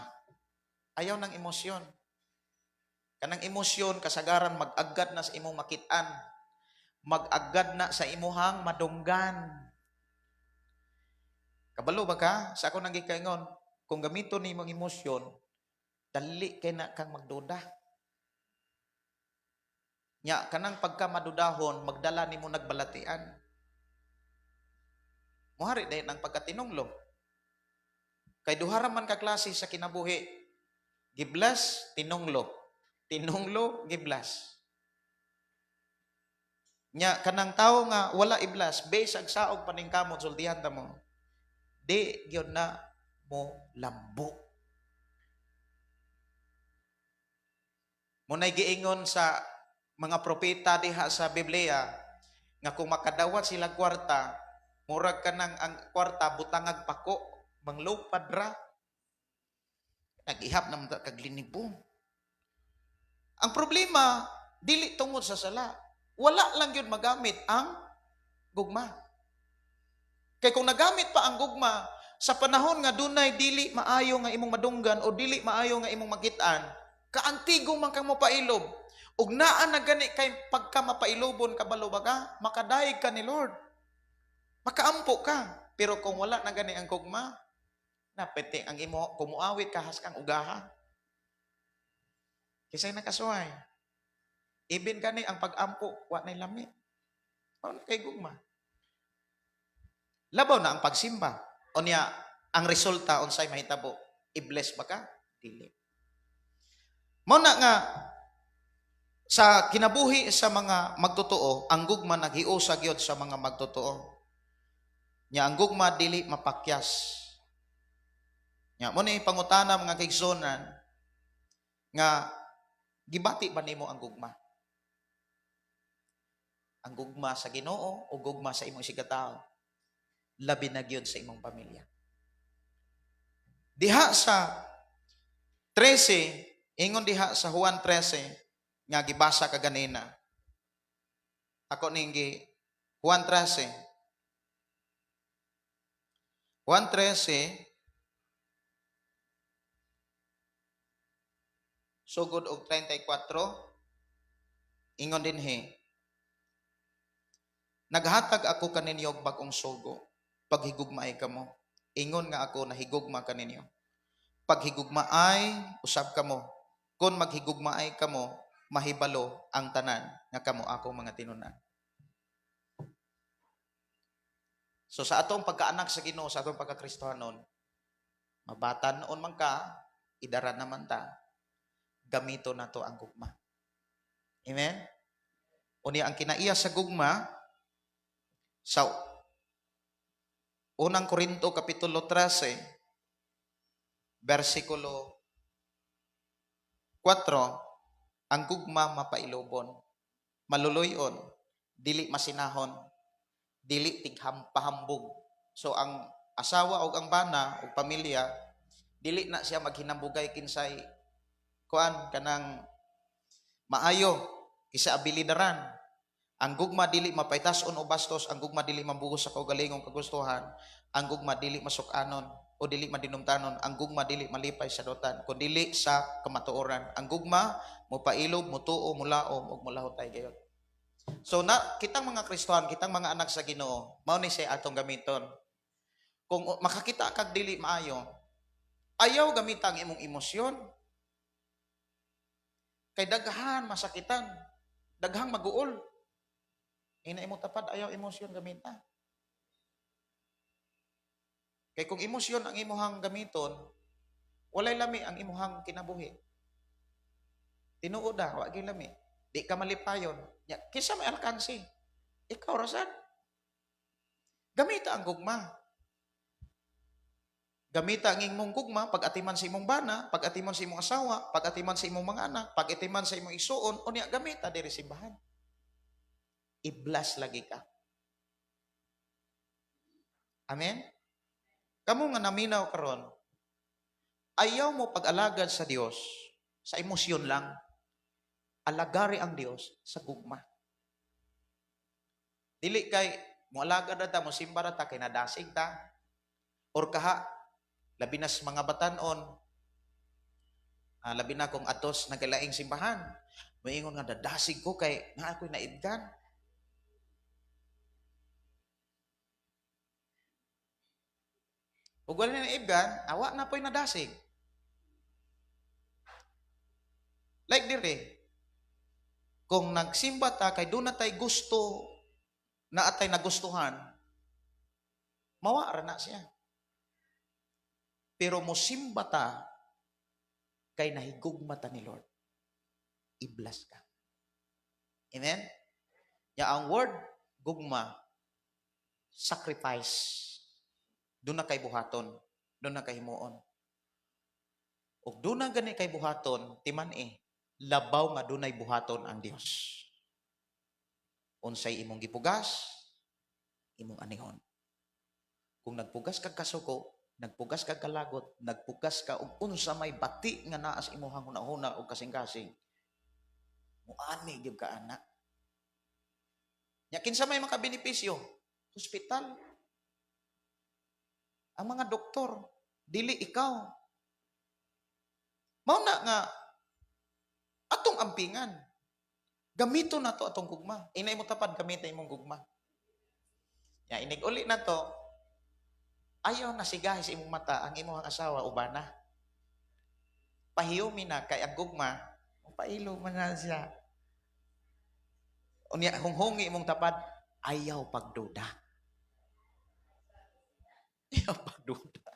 Speaker 2: Ayaw ng emosyon. Kanang emosyon, kasagaran, mag-agad na sa imong makitaan. Mag-agad na sa imuhang madunggan. Kabalo ba ka? Sa ako nang gikaingon, kung gamito ni imong emosyon, dali kay na kang magduda. Nya, kanang pagka madudahon, magdala ni mo nagbalatian. Muhari dahil ng pagkatinunglo. Kay duhara man ka klase sa kinabuhi,
Speaker 8: Giblas, tinunglo. Tinunglo, giblas. Nya kanang tawo nga wala iblas, base ag saog paning kamot sultihan ta mo. Di gyud na mo lambo. Munay giingon sa mga propeta diha sa Biblia nga kung makadawat sila kwarta, murag kanang ang kwarta butangag pako, manglupad ra. Nag-ihap naman kag linibong. Ang problema, dili tungod sa sala. Wala lang yun magamit ang gugma. Kaya kung nagamit pa ang gugma, sa panahon nga dunay dili maayo nga imong madunggan o dili maayo nga imong makitaan, kaantigo man kang mapailob. Ug naa na gani kay pagka mapailobon ka balo baga, makadayeg ka ni Lord. Makaampo ka. Pero kung wala na gani ang gugma, napete ang imo kumuawit kahas kang ugaha. Kisay nakasuway. Ibin gani ang pag-ampo, wa nay lami. Ano kay gugma? Labaw na ang pagsimba. O niya, ang resulta unsay mahitabo, i-bless ba ka? Dili. Muna nga, sa kinabuhi sa mga magtotoo, ang gugma naghiusa gyud sa mga magtotoo. Nya ang gugma dili mapakyas. Nya mo ni pangutana mga kaigsonan nga gibati ba nimo ang gugma? Ang gugma sa Ginoo o gugma sa imong sigataw? Labi na gyud sa imong pamilya. Diha sa 13, ingon diha sa Juan 13 nga gibasa kaganina. Ako ning Juan 13. Juan 13 sugod og 34 ingon dinhi, naghatag ako kaninyo og bag-ong sugo paghigugmaay kamo. Ingon nga ako nahigugma kaninyo. Paghigugmaay usab kamo. Kun maghigugmaay kamo, mahibalo ang tanan nga kamo akong mga tinunan. So sa atong pagkaanak sa Ginoo, sa atong pagkakristohanon, mabatan noon man ka, idara naman ta, gamito na to ang gugma. Amen? Unya ang kinaiya sa gugma, sa unang Korinto kapitulo 13, versikulo 4, ang gugma mapailobon, maluluyon, dili masinahon, dili tigham-pahambog. So ang asawa o ang bana o pamilya, dili na siya maghinambugay kinsay kuan kanang maayo kisa abilidaran. Ang gugma dili mapaitas-on o bastos, ang gugma dili mambugos sa kaugalingong kagustuhan, ang gugma dili masukanon o dili madinumtanon, ang gugma dili malipay sa dotan, kundi dili sa kamatuoran. Ang gugma mopailob, mutuo, mulaom ug mulahutay gayud. So na kitang mga Kristohan, kitang mga anak sa Ginoo, mao ni siya atong gamiton. Kung makakita kag dili maayo, ayaw gamitan ang imong emosyon. Kay daghan masakitan, daghang maguol. Ina imo tapad ayaw emosyon gamita. Kay kung emosyon ang imuhang gamiton, walay lami ang imuhang kinabuhi. Tinuod da, wa gyud lami. Di ka malipayon. Kinsa may alkansi? Ikaw rasan. Gamita ang gugma. Gamita ang imong gugma pag-atiman sa imong bana, pag-atiman sa imong asawa, pag-atiman sa imong mga anak, pag-atiman sa imong isuon, unya gamita diri simbahan. I-bless lagi ka. Amen? Kamu nga naminaw karon, ayaw mo pag-alagad sa Dios sa emosyon lang. Alagari ang Dios sa gugma. Dili kay mo alagad ta, mo simba ta kay nadasig ta. Or kaha labi na sa mga batanon, labi na kung atos nagalaing simbahan. Moingon nga dadasig ko kay nga ako'y naibgan. Ug wala na ibgan, awa na po'y nadasig. Like dire, kung nagsimba ta kay doon na tay gusto na atay nagustuhan, mawara na siya. Pero mosimba ta kay nahigugma ta ni Lord. I-bless ka. Amen? Ya ang word, gugma, sacrifice. Doon na kay buhaton. Doon na kay himuon. O doon na gani kay buhaton, timan labaw nga doon ay buhaton ang Dios. Unsay imong gipugas, imong anihon. Kung nagpugas kag kasuko, nagpugas kag kalagot, nagpugas ka og unsa may bati nga naa sa imong hunahuna o kasing-kasing, muani gyud ka ana. Nya kinsa may makabenepisyo? Hospital. Ang mga doktor, dili ikaw. Mao na nga atong ampingan. Gamito na to atong gugma. Inay mo tapad gamitin imong gugma. Ya inig uli na to. Ayaw na sigahi sa imong mata ang imong asawa ubana. Pahiyumi na kay ang gugma, pailo man na siya. Unya hunghungi imong tapad, ayaw pagduda. Ayaw pagduda.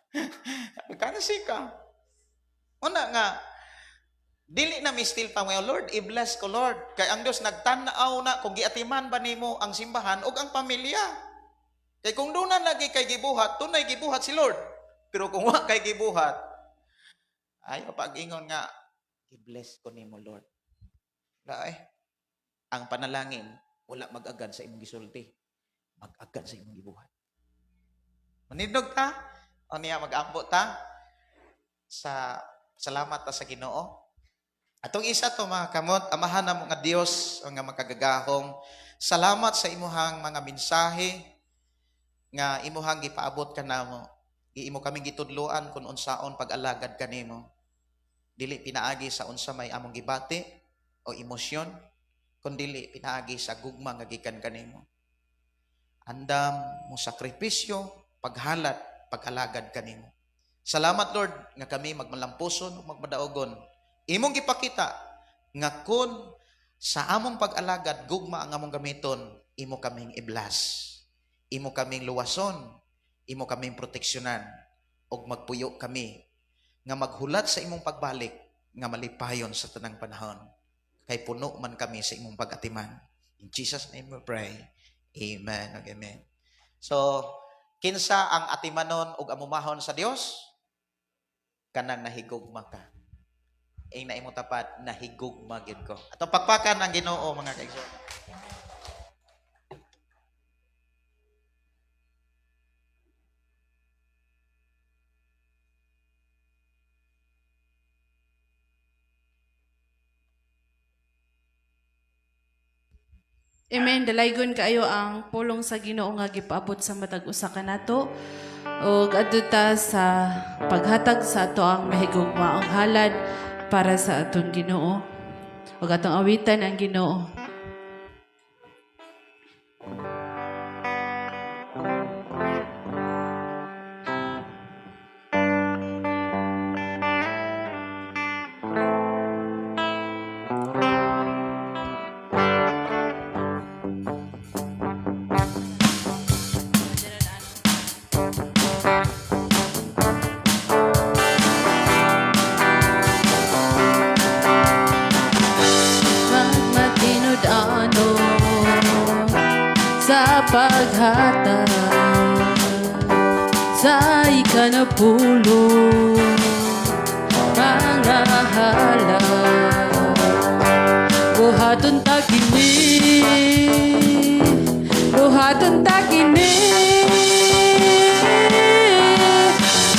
Speaker 8: Kana sika. Una nga dili na mistil pa mo, Lord, i-bless ko, Lord. Kay ang Dios nagtan-aw na kung giatiman ba nimo ang simbahan ug ang pamilya. Kay kung doon na lagi kay gibuhat, tunay gibuhat si Lord. Pero kung wa kay gibuhat, ayaw pag-ingon nga, i-bless ko nimo, Lord. Laay, ang panalangin, wala mag-agad sa imong gisulti. Mag-agad sa imong gibuhat. Manindog ta? O niya mag-ambo ta? Sa salamat ta sa Ginoo. Atong isa to mga kamot, amahan na mo nga Dios nga makagagahong. Salamat sa imuhang mga mensahe nga imuhang gipaabot kanamo. Imo kaming gitudloan kung unsaon pag-alagad kanimo. Dili pinaagi sa unsa may among gibati o emosyon, kundi pinaagi sa gugma nga gikan kanimo. Andam mo sakripisyo, paghalat, pag-alagad kanimo. Salamat Lord nga kami magmalampuson ug magmadaogon. Imong gipakita nga kun sa among pag-alagad gugma ang among gamiton, imo kaming iblas. Imo kaming luwason, imo kaming proteksyonan ug magpuyo kami nga maghulat sa imong pagbalik nga malipayon sa tanang panahon. Kay puno man kami sa imong pag-atiman. In Jesus' name we pray. Amen ug amen. So, kinsa ang atimanon ug amumahon sa Dios? Kanang nahigugma ka. Na imo tapat nahigugma gyud ko. Ato pakpakan ang Ginoo mga kaigsoon.
Speaker 1: Amen. Dalaygon kaayo ang pulong sa Ginoo nga gipaabot sa matag usa ka nato. O adto ta sa paghatag sa ato ang mahigugma ang halad para sa atong Ginoo. Ug atong awitan ang Ginoo.
Speaker 7: Sa paghatag sa ikanapulong mga halal buhaton ta kini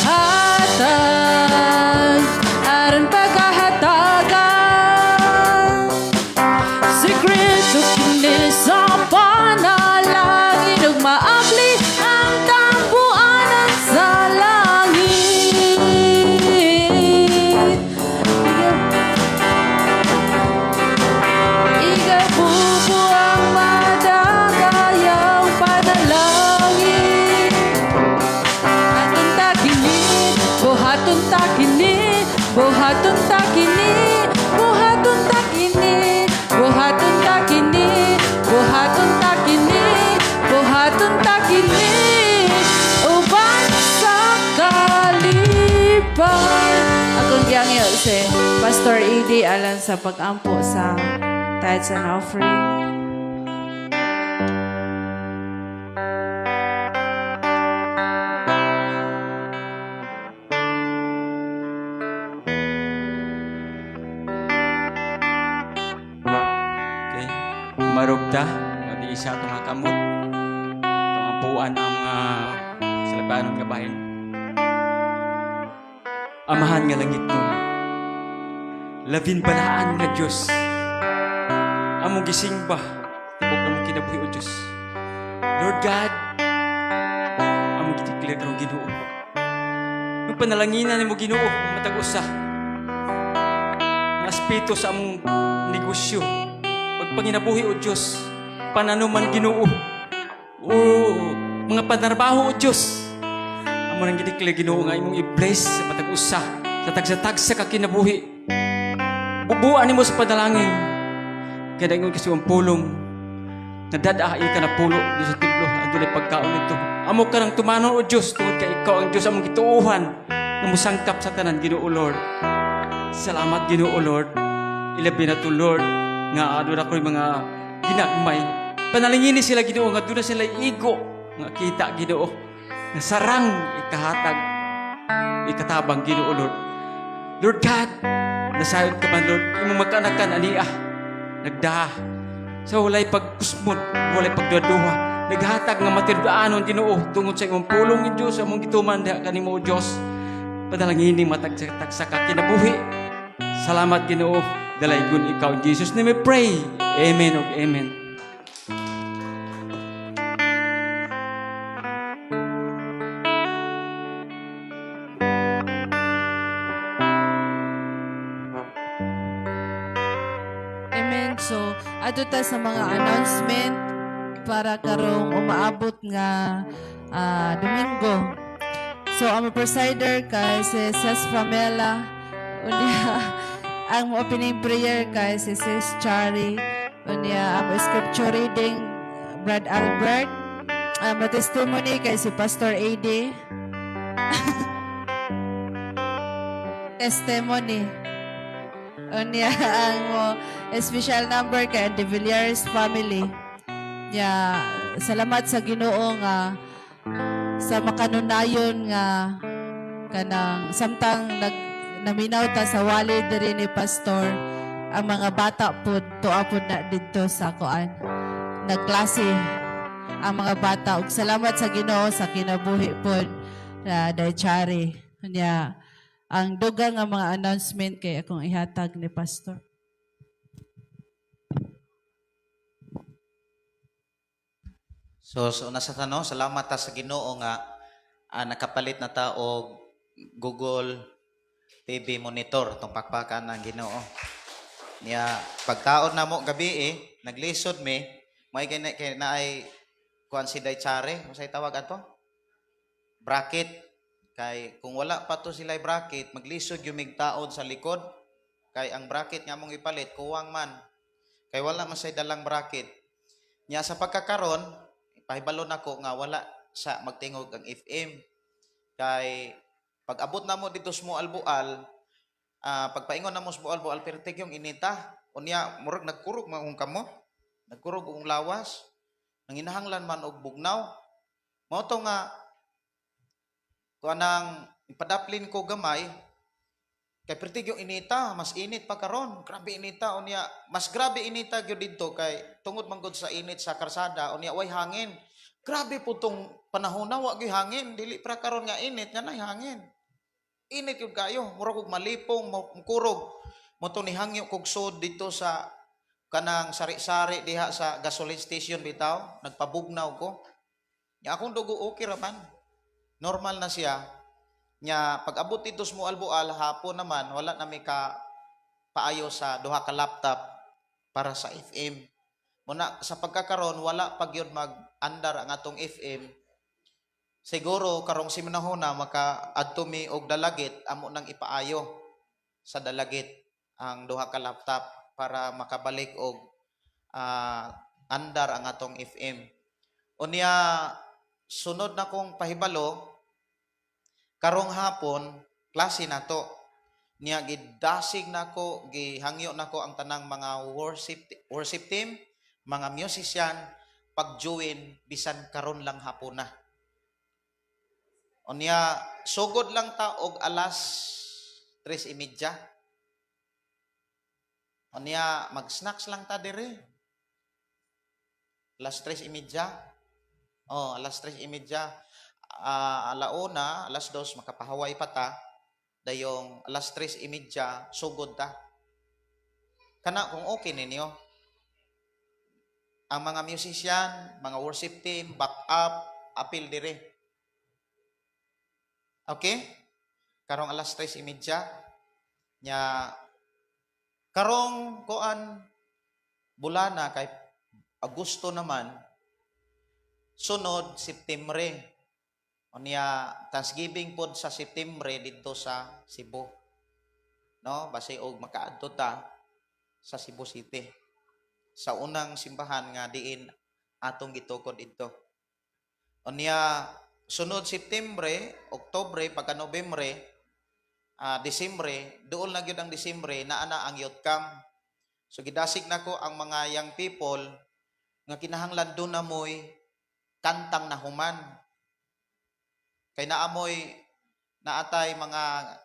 Speaker 7: hatag aron pagkahatagan secret to kini sa panalangin ug maabli ang tambuanan sa langit. Igabubo ang madagayang panalangin. Buhaton ta kini, buhaton ta kini, buhaton ta kini, buhaton ta kini, buhaton ta kini, buhaton ta kini, buhaton ta kini, uban sa kalipan. Akong giyangyo,
Speaker 9: Pastor ED alang sa pag-ampo sa tithes and offering.
Speaker 10: Okay. Marugda, di isa itong mga kamot. Itong ampuan ang mga salabanon nga bahin. Amahan nga langit nun. Labin balaan nga Diyos. Among gisingba. Tibok among kinabuhi o Diyos. Lord God, among gitiklir karong Ginoo. Yung panalanginan ni mo Ginoo, matag usa. Ang aspeto sa among negosyo. Pagpanginabuhi o Diyos. Pananuman Ginoo. O mga panarbaho o Diyos. Amo nang gitiklir Ginoo nga imong i-bless sa matag usa. Sa tagsa-tagsa ka kinabuhi. Bubuan nimo sa padalangin. Kaya ingon kasi ang pulong. Nadadaay ka na pulo doon sa templo. Andun ay pagkaon nito. Amo ka nang tumanon o Diyos. Tungod ka ikaw ang Diyos among gituuhan. Na musangkap sa tanan, Ginoo Lord. Salamat, Ginoo Lord. Ilabi na to, Lord. Nga adun ako yung mga ginagmay. Panalingini sila, Ginoo. Nga doon na sila igo. Nga kita, Ginoo. Nga sarang ikahatag. Ikatabang, Ginoo Lord. Lord God, nasayod ka man, Lord. Imong magkanakan, aniya. Nagdaha. Sa walay pagkusmod, walay pagduduha. Naghatag nga matirudaanon, Ginoo. Tungod sa imong pulong, Diyos. Among gituman, diha kanimo, Diyos. Padalangin matagsa ka kinabuhi. Salamat, Ginoo. Dalaygon ikaw. In Jesus' name we pray. Amen o amen.
Speaker 9: Amen. So, ato ta sa mga announcement para karong umaabot nga Domingo. So, ang presider kay si Sis Pamela. Unya, ang opening prayer kay si Sis Chari. Unya, ang scripture reading, Brad Albert. Ang testimony kay si Pastor AD. Testimony. Unya, ang special number kay the Villiers family. Ya, salamat sa Ginoo nga sa makanunayon nga kanang samtang naminaw ta sa walid diri ni pastor ang mga bata pud tuwa pud na didto sa kuan nagklase ang mga bata ug salamat sa Ginoo sa kinabuhi pud na Daychari nya ang dugang nga mga announcement kay akong ihatag ni pastor.
Speaker 8: So una sa tanong, salamat ta sa Ginoo nga nakapalit na ta og Google TV monitor tong pakpakan ng Ginoo. Niya pagtaon na mo gabi naglisod mi, may kay naay kuan si Daychari, unsay tawag ato? Bracket. Kay kung wala pa to sila bracket, maglisod yung migtaod sa likod. Kay ang bracket nga mong ipalit kuwang man. Kay wala man say dalang bracket. Nya sa pagkakaron pahibalon ako nga wala sa magtingog ang FM. Kay pag abot na mo dito sa Mualbual, pagpaingon na mo sa Mualbual, pertig yung inita. Unya, murag nagkurog maong kamo. Nagkurog ang lawas. Nanginahanglan man og bugnaw. Mao to nga, kung anang ipadaplin ko gamay, kay pertig yung inita, mas init pa karon. Grabe inita, unya, mas grabe inita gyud dito kay tungod man gud sa init sa karsada, unya way hangin. Grabe po tong panahon na wa gyud hangin, dili pra karon nga init nga nay hangin. Init yun kayo, murag og malipong, mukurog. Mo to ni hangyo kog sod dito sa kanang sari-sari diha sa gasoline station bitaw, nagpabugnaw ko. Nya akong dugo okay ra man. Normal na siya. Nya pag abot dito sa Mualbual hapon naman wala na mi ka paayo sa duha ka laptop para sa FM. Muna sa pagkakaron wala pa gyud mag-andar ang atong FM. Siguro karong siminahon na maka-adto mi og dalagit amo nang ipaayo sa dalagit ang duha ka laptop para makabalik og andar ang atong FM. Unya sunod na kong pahibalo karong hapon klase na to. niya gidasig nako, gihangyo nako ang tanang mga worship team, mga musician pag-join bisan karon lang hapon na. Unya sugod lang ta og alas 3:30. Unya mag-snacks lang ta dire. Alas 3:30. Oh, alas 3:30. Alauna, alas 2 makapahaway pa ta. Dayong alas 3:30 sugod ta. Kana kung okay ninyo. Ang mga musician, mga worship team, back up, apil dire. Okay? Karong alas 3:30 nya karong kuan bulana kay Agosto naman sunod Septembre. Unya Thanksgiving pod sa Septembre dito sa Cebu. No, base og makaadto ta sa Cebu City. Sa unang simbahan nga diin atong gitukod dito. Unya sunod Septembre, Oktubre, pagka Nobyembre, Disyembre, doon na gyud ang Disyembre naa na ang youth camp. So gidasig nako ang mga young people nga kinahanglan doon na moy kantang nahuman. Kay naamoy naatay mga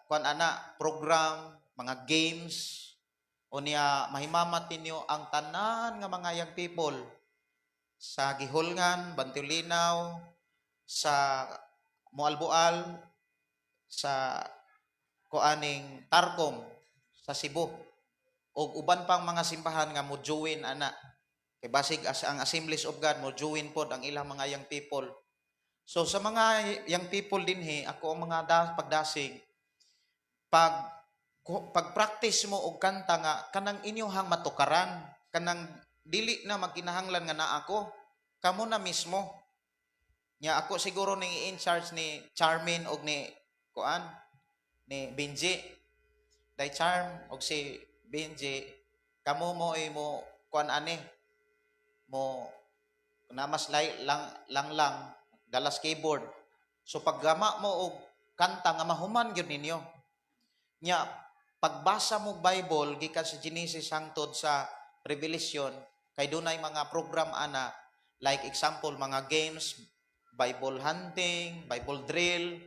Speaker 8: kuan ana program, mga games unya mahimamat ninyo ang tanan nga mga young people sa Gihulngan, Bantulinaw, sa Mualboal, sa kuaning Tarcom, sa Cebu ug uban pang mga simbahan nga mo join ana. Kay basig as ang Assemblies of God mo join pod ang ilang mga young people. So sa mga young people dinhi, ako ang mga pagdasig pag-practice mo og kanta nga kanang inyohang matukaran, kanang dili na magkinahanglan nga naa ako, kamo na mismo. Nya ako siguro ning in charge ni Charmin og ni kuan ni Benji. Dai Charm og si Benji, kamo mo mo kuan ani mo namas lang galas keyboard. So paggama mo og kanta nga mahuman gyud ninyo. Nya pagbasa mo Bible gikan sa Genesis hangtod sa Revelation kay dunay mga program ana like example mga games, Bible hunting, Bible drill,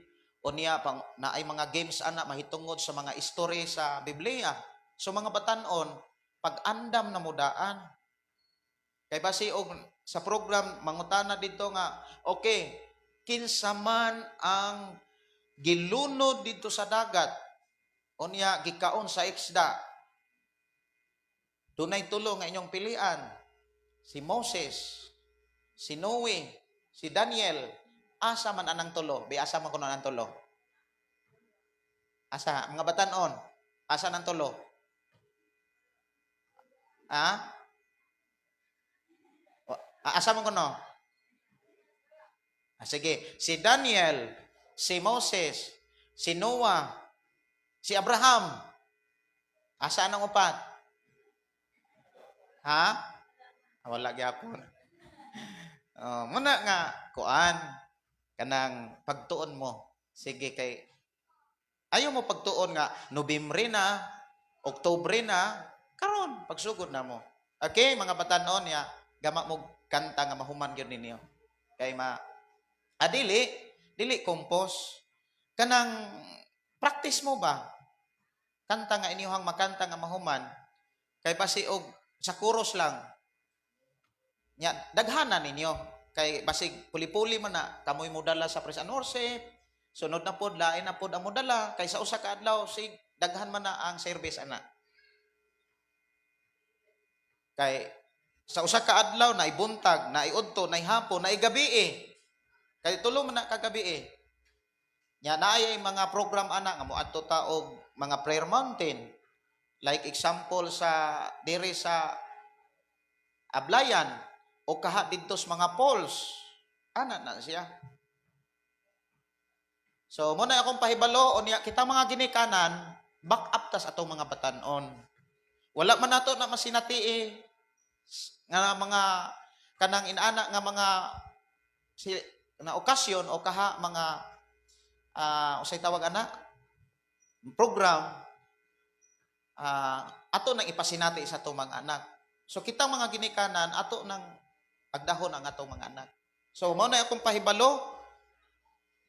Speaker 8: o niya pang naay mga games ana mahitungod sa mga istorya sa Biblia. So mga batan-on pag-andam na mudaan. Kay basi og sa program mangutana dito nga okay, kinsa man ang gilunod dito sa dagat unya gikaon sa isda. Dunay tulo nga inyong pilian. Si Moses, si Noe, si Daniel. Asa man anang tulo? Asa man kuno anang tulo? Asa mga batan-on? Asa nang tulo? Asa man kuno? Sige, si Daniel, si Moses, si Noah, si Abraham. Asa nang upat? Wala gyapon. Muna nga kuan kanang pagtuon mo. Sige kay ayaw mo pagtuon nga Nobyembre na, Oktubre na, karon pagsugod na mo. Okay, mga batan-on ya, gama mo kanta nga mahuman gyud ninyo. Kay dili compose. Kanang practice mo ba? Kanta nga inyohang makanta nga mahuman. Kay basi og sa chorus lang. Nya daghana ninyo. Kay basig puli-puli man na kamoy modala sa praise and worship. Sunod na pod lain na pod ang modala kay sa usa ka adlaw sig daghan man na ang service ana. Kay sa usa ka adlaw na ibuntag, na iudto, na ihapon, na igabi Kay tulo man na kagabi Nya naay mga program ana nga moadto ta og mga prayer mountain. Like example sa diri sa Ablayan o kaha didto sa mga polls. Ana na siya. So mo na akong pahibalo unya kita mga ginikanan back up tas atong mga batan-on. Wala man nato na masinati nga mga kanang inana nga mga na okasyon o kaha mga usay tawag ana program ato nang ipasinati sa atong mga anak. So kitang mga ginikanan ato nang pagdahon ang atong mga anak. So mao na akong pahibalo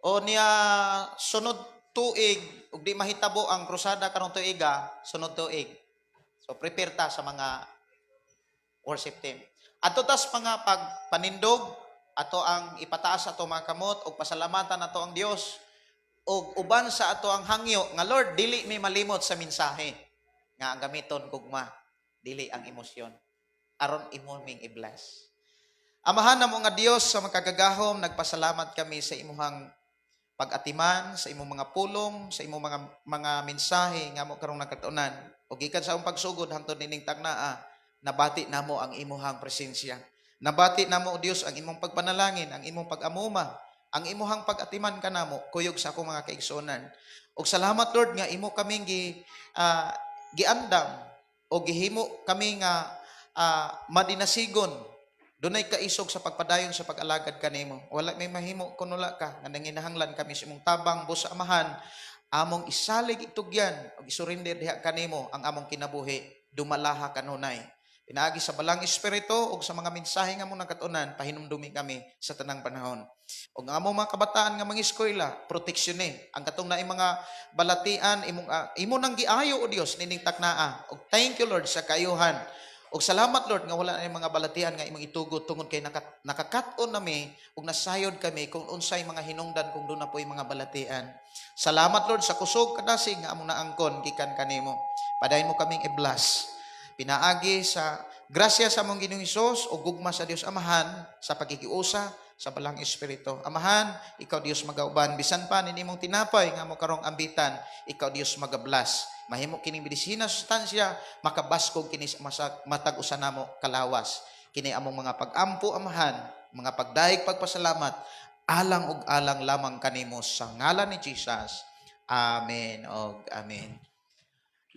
Speaker 8: o niya sunod tuig ug di mahitabo ang krusada karong tuiga, sunod tuig. So prepare ta sa mga worship team. Ato tas mga pagpanindog, ato ang ipataas ato mga kamot ug pasalamatan ato ang Dios ug uban sa ato ang hangyo nga Lord dili mi malimot sa mensahe nga ang gamiton gugma dili ang emosyon aron imo ming i-bless. Amahan namo nga Dios sa makagagahom, nagpasalamat kami sa imuhang pag-atiman, sa imong mga pulong, sa imong mga mensahe nga mo karong nagkatunan. O gikan sa imong pagsugod hangtod nining tagnaa, nabati namo ang imuhang presensya. Nabati namo o Dios ang imong pagpanalangin, ang imong pag-amuma, ang imuhang pag-atiman kanamo kuyog sa akong mga kaigsunan. Og salamat Lord nga imo kaming giandam o gihimo kami nga madinasigon. Dunay kaisog sa pagpadayon sa pag-alagad kanimo. Wala may mahimo kun wala ka nga nanginahanglan kami sa imong tabang busa amahan among isalig itugyan ug isurrender diha kanimo ang among kinabuhi dumalaha kanunay. Pinaagi sa balang espiritu ug sa mga mensahe nga among nakatunan pahinumdumi kami sa tanang panahon. Ug ang among mga kabataan nga mga eskwela proteksyonin ang katong naay mga balatian imo nang giayo o Dios nining taknaa. Ug thank you Lord sa kayuhan. Og salamat Lord nga wala na mga balatian nga imong itugot tungod kay nakakat-on nami ug nasayod kami kung unsay mga hinungdan kung doon na po'y mga balatian. Salamat Lord sa kusog kadasig nga among naangkon gikan kanimo. Padayon mo kaming i-bless. Pinaagi sa grasya sa among Ginoong Hesus o gugma sa Dios Amahan sa pagkikiusa sa balang espiritu. Amahan, ikaw Dios magauban bisan pa nimong tinapay nga mo karong ambitan, ikaw Dios magablas. Mahimo kining medisina sustansya makabaskog kini sa matag usa namo kalawas. Kini among mga pag-ampo amahan, mga pagdaig pagpasalamat alang ug alang lamang kanimo sa ngalan ni Jesus. Amen og amen.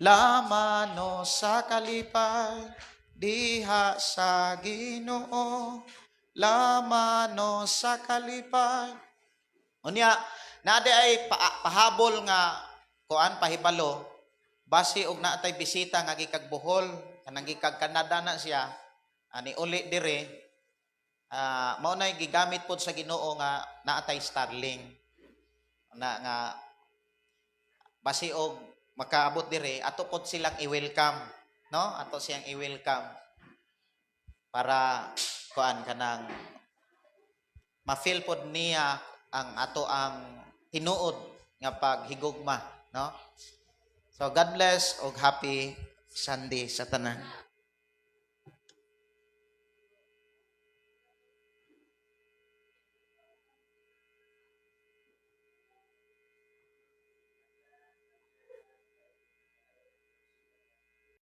Speaker 8: Lamano sa kalipay diha sa Ginoo. Lamano sa kalipay. Unya naade ay pahabol nga kuan pahibalo. Base og naatay bisita nga gikag Bohol, kanang gikag Canada na siya, ani uli dire, mao nay gigamit pod sa Ginoo nga naatay Starlink. Na nga base og makaabot dire, ato pod silang i-welcome, no? Ato siyang i-welcome para kuan kanang ma-feel pod niya ang ato ang tinuod nga paghigugma, no? So God bless og happy Sunday sa tanan.